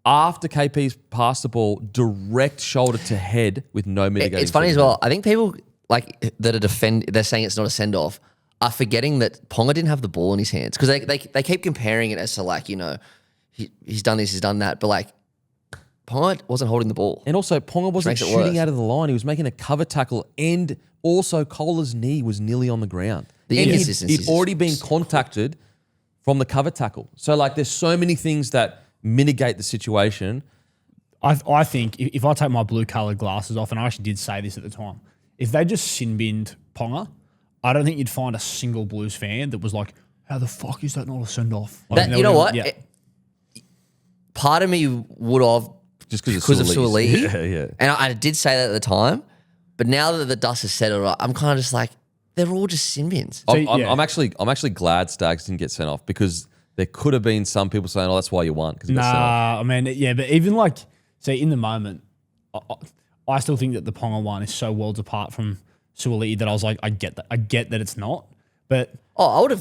after KP's passed the ball direct shoulder to head with no mitigating. It's funny as well. I think people like that they're saying it's not a send off are forgetting that Ponga didn't have the ball in his hands because they keep comparing it as to like, he's done this, he's done that, but like Ponga wasn't holding the ball. And also Ponga wasn't shooting out of the line. He was making a cover tackle and also Kohler's knee was nearly on the ground. He'd already been contacted from the cover tackle. So like there's so many things that mitigate the situation. I think if I take my blue coloured glasses off, and I actually did say this at the time, if they just sin-binned Ponga, I don't think you'd find a single Blues fan that was like, how the fuck is that not a send-off? Like, you know what? Yeah. Part of me would have, just because of Suaalii. Yeah. And I did say that at the time, but now that the dust has settled, I'm kind of just like, they're all just sin bins. I'm actually glad Stags didn't get sent off because there could have been some people saying, "Oh, that's why you won." Nah, I mean, yeah, but even like, see, in the moment, I still think that the Ponga one is so worlds apart from Suaalii that I was like, I get that it's not, but I wouldn't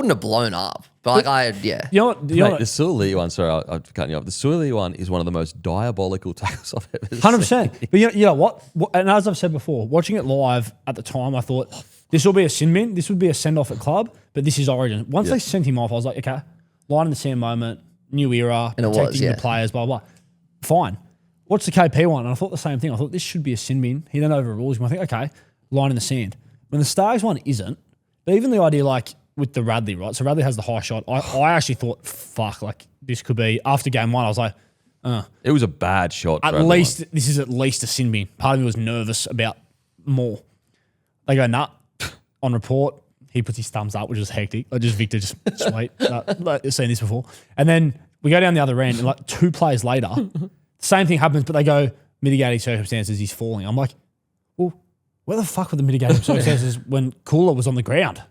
have blown up, but like you know what? The Suaalii one, sorry, I'm cutting you off. The Suaalii one is one of the most diabolical tackles I've ever seen. 100%. But you know what? And as I've said before, watching it live at the time, I thought this will be a sin bin. This would be a send off at club, but this is Origin. Once they sent him off, I was like, okay, line in the sand moment, new era, protecting the players, blah, blah, blah. Fine. What's the KP one? And I thought the same thing. I thought this should be a sin bin. He then overrules him. I think, okay, line in the sand. When the Stags one isn't, but even the idea like, with the Radley, right? So Radley has the high shot. I actually thought, fuck, like this could be, after game one, I was like, it was a bad shot. This is at least a sin bin. Part of me was nervous about more. They go, nah, on report. He puts his thumbs up, which is hectic. Victor just, sweet. I've seen this before. And then we go down the other end and like 2 plays later, same thing happens, but they go, mitigating circumstances, he's falling. I'm like, well, where the fuck were the mitigating circumstances when Cooler was on the ground?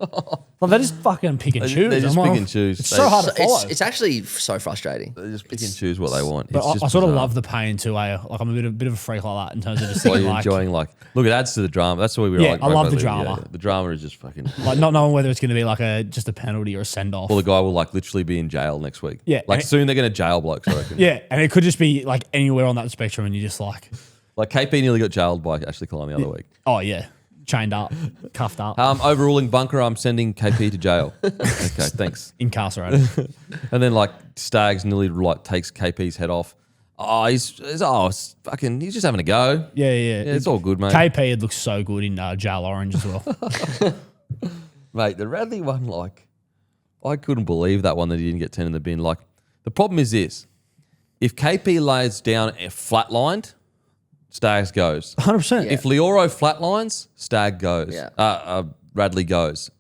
Like, they just fucking pick and choose. They just I'm pick like, and choose. It's so hard to follow. It's actually so frustrating. They just pick and choose what they want. But It's I just sort of bizarre. love the pain too. Like I'm a bit of a freak like that in terms of just While thinking you're like, enjoying, like, look, it adds to the drama. That's why we were Yeah, like, I love the Rugby League, drama. The drama is just fucking. like not knowing whether it's going to be like just a penalty or a send off. Well, the guy will like literally be in jail next week. Yeah, like and- soon they're going to jail blokes. I reckon. Yeah, and it could just be like anywhere on that spectrum, and you're just like, Like KP nearly got jailed by Ashley Klein the other week. oh yeah, chained up, cuffed up, Overruling bunker. I'm sending KP to jail. Okay, thanks. incarcerated. And then like Stags nearly like takes KP's head off. It's fucking. He's just having a go. Yeah. It's all good, mate. KP had looked so good in Jail Orange as well. Mate, the Radley one, like, I couldn't believe that one that he didn't get 10 in the bin. Like, the problem is this. If KP lays down a flatlined, Stags goes. 100%. If Leoro flatlines, Stag goes. Yeah. Radley goes.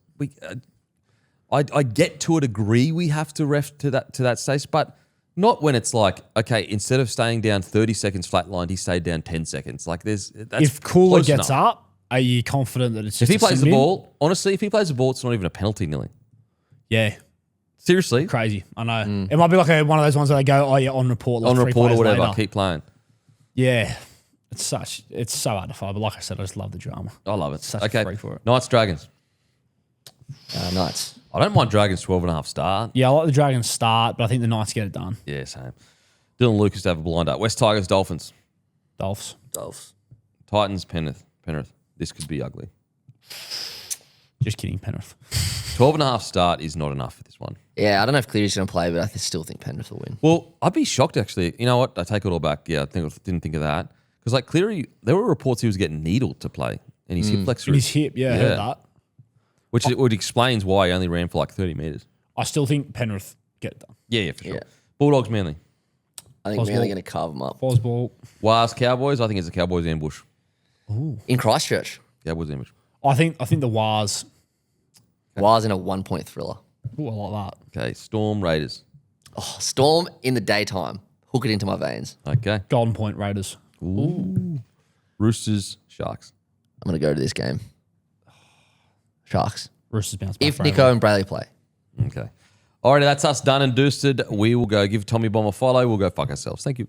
I get to a degree we have to ref to that stage, but not when it's like, okay, instead of staying down 30 seconds flatlined, he stayed down 10 seconds. Like that's If Cooler close gets enough. up, are you confident that it's If just he a plays the sin bin? ball, honestly, if he plays the ball, it's not even a penalty kneeling. Yeah, Seriously. crazy. I know. It might be like one of those ones where they go, oh yeah, on report. Like On 3 report or plays whatever, later. keep playing. Yeah, it's so hard to follow. But like I said, I just love the drama. I love it. Such a Okay, freak for it. Knights, Dragons. Knights. I don't mind Dragons 12.5 start. Yeah, I like the Dragons start, but I think the Knights get it done. Yeah, same. Dylan Lucas to have a blinder. West Tigers, Dolphins. Dolphs. Dolphs. Titans, Penrith. This could be ugly. Just kidding, Penrith. 12.5 start is not enough for this one. Yeah, I don't know if Cleary's going to play, but I still think Penrith will win. Well, I'd be shocked actually. You know what? I take it all back. Yeah, didn't think of that. Because like Cleary, there were reports he was getting needled to play and his hip flexor. In his hip, yeah, I heard that. Which explains why he only ran for like 30 metres. I still think Penrith get it done. Yeah, for sure. Yeah. Bulldogs, Manly. I think Oswald. Manly going to carve them up. Bosball. Wars, Cowboys. I think it's a Cowboys ambush. In Christchurch, Cowboys ambush. I think the Wars. Wars in a 1-point thriller. Ooh, I like that. Okay, Storm, Raiders. Oh, Storm in the daytime. Hook it into my veins. Okay. Golden Point Raiders. Roosters, Sharks. I'm going to go to this game. Sharks. Roosters bounce back. If for Nico and Brayley play. Okay. All right, that's us done and dusted. We will go give Tommy Bomb a follow. We'll go fuck ourselves. Thank you.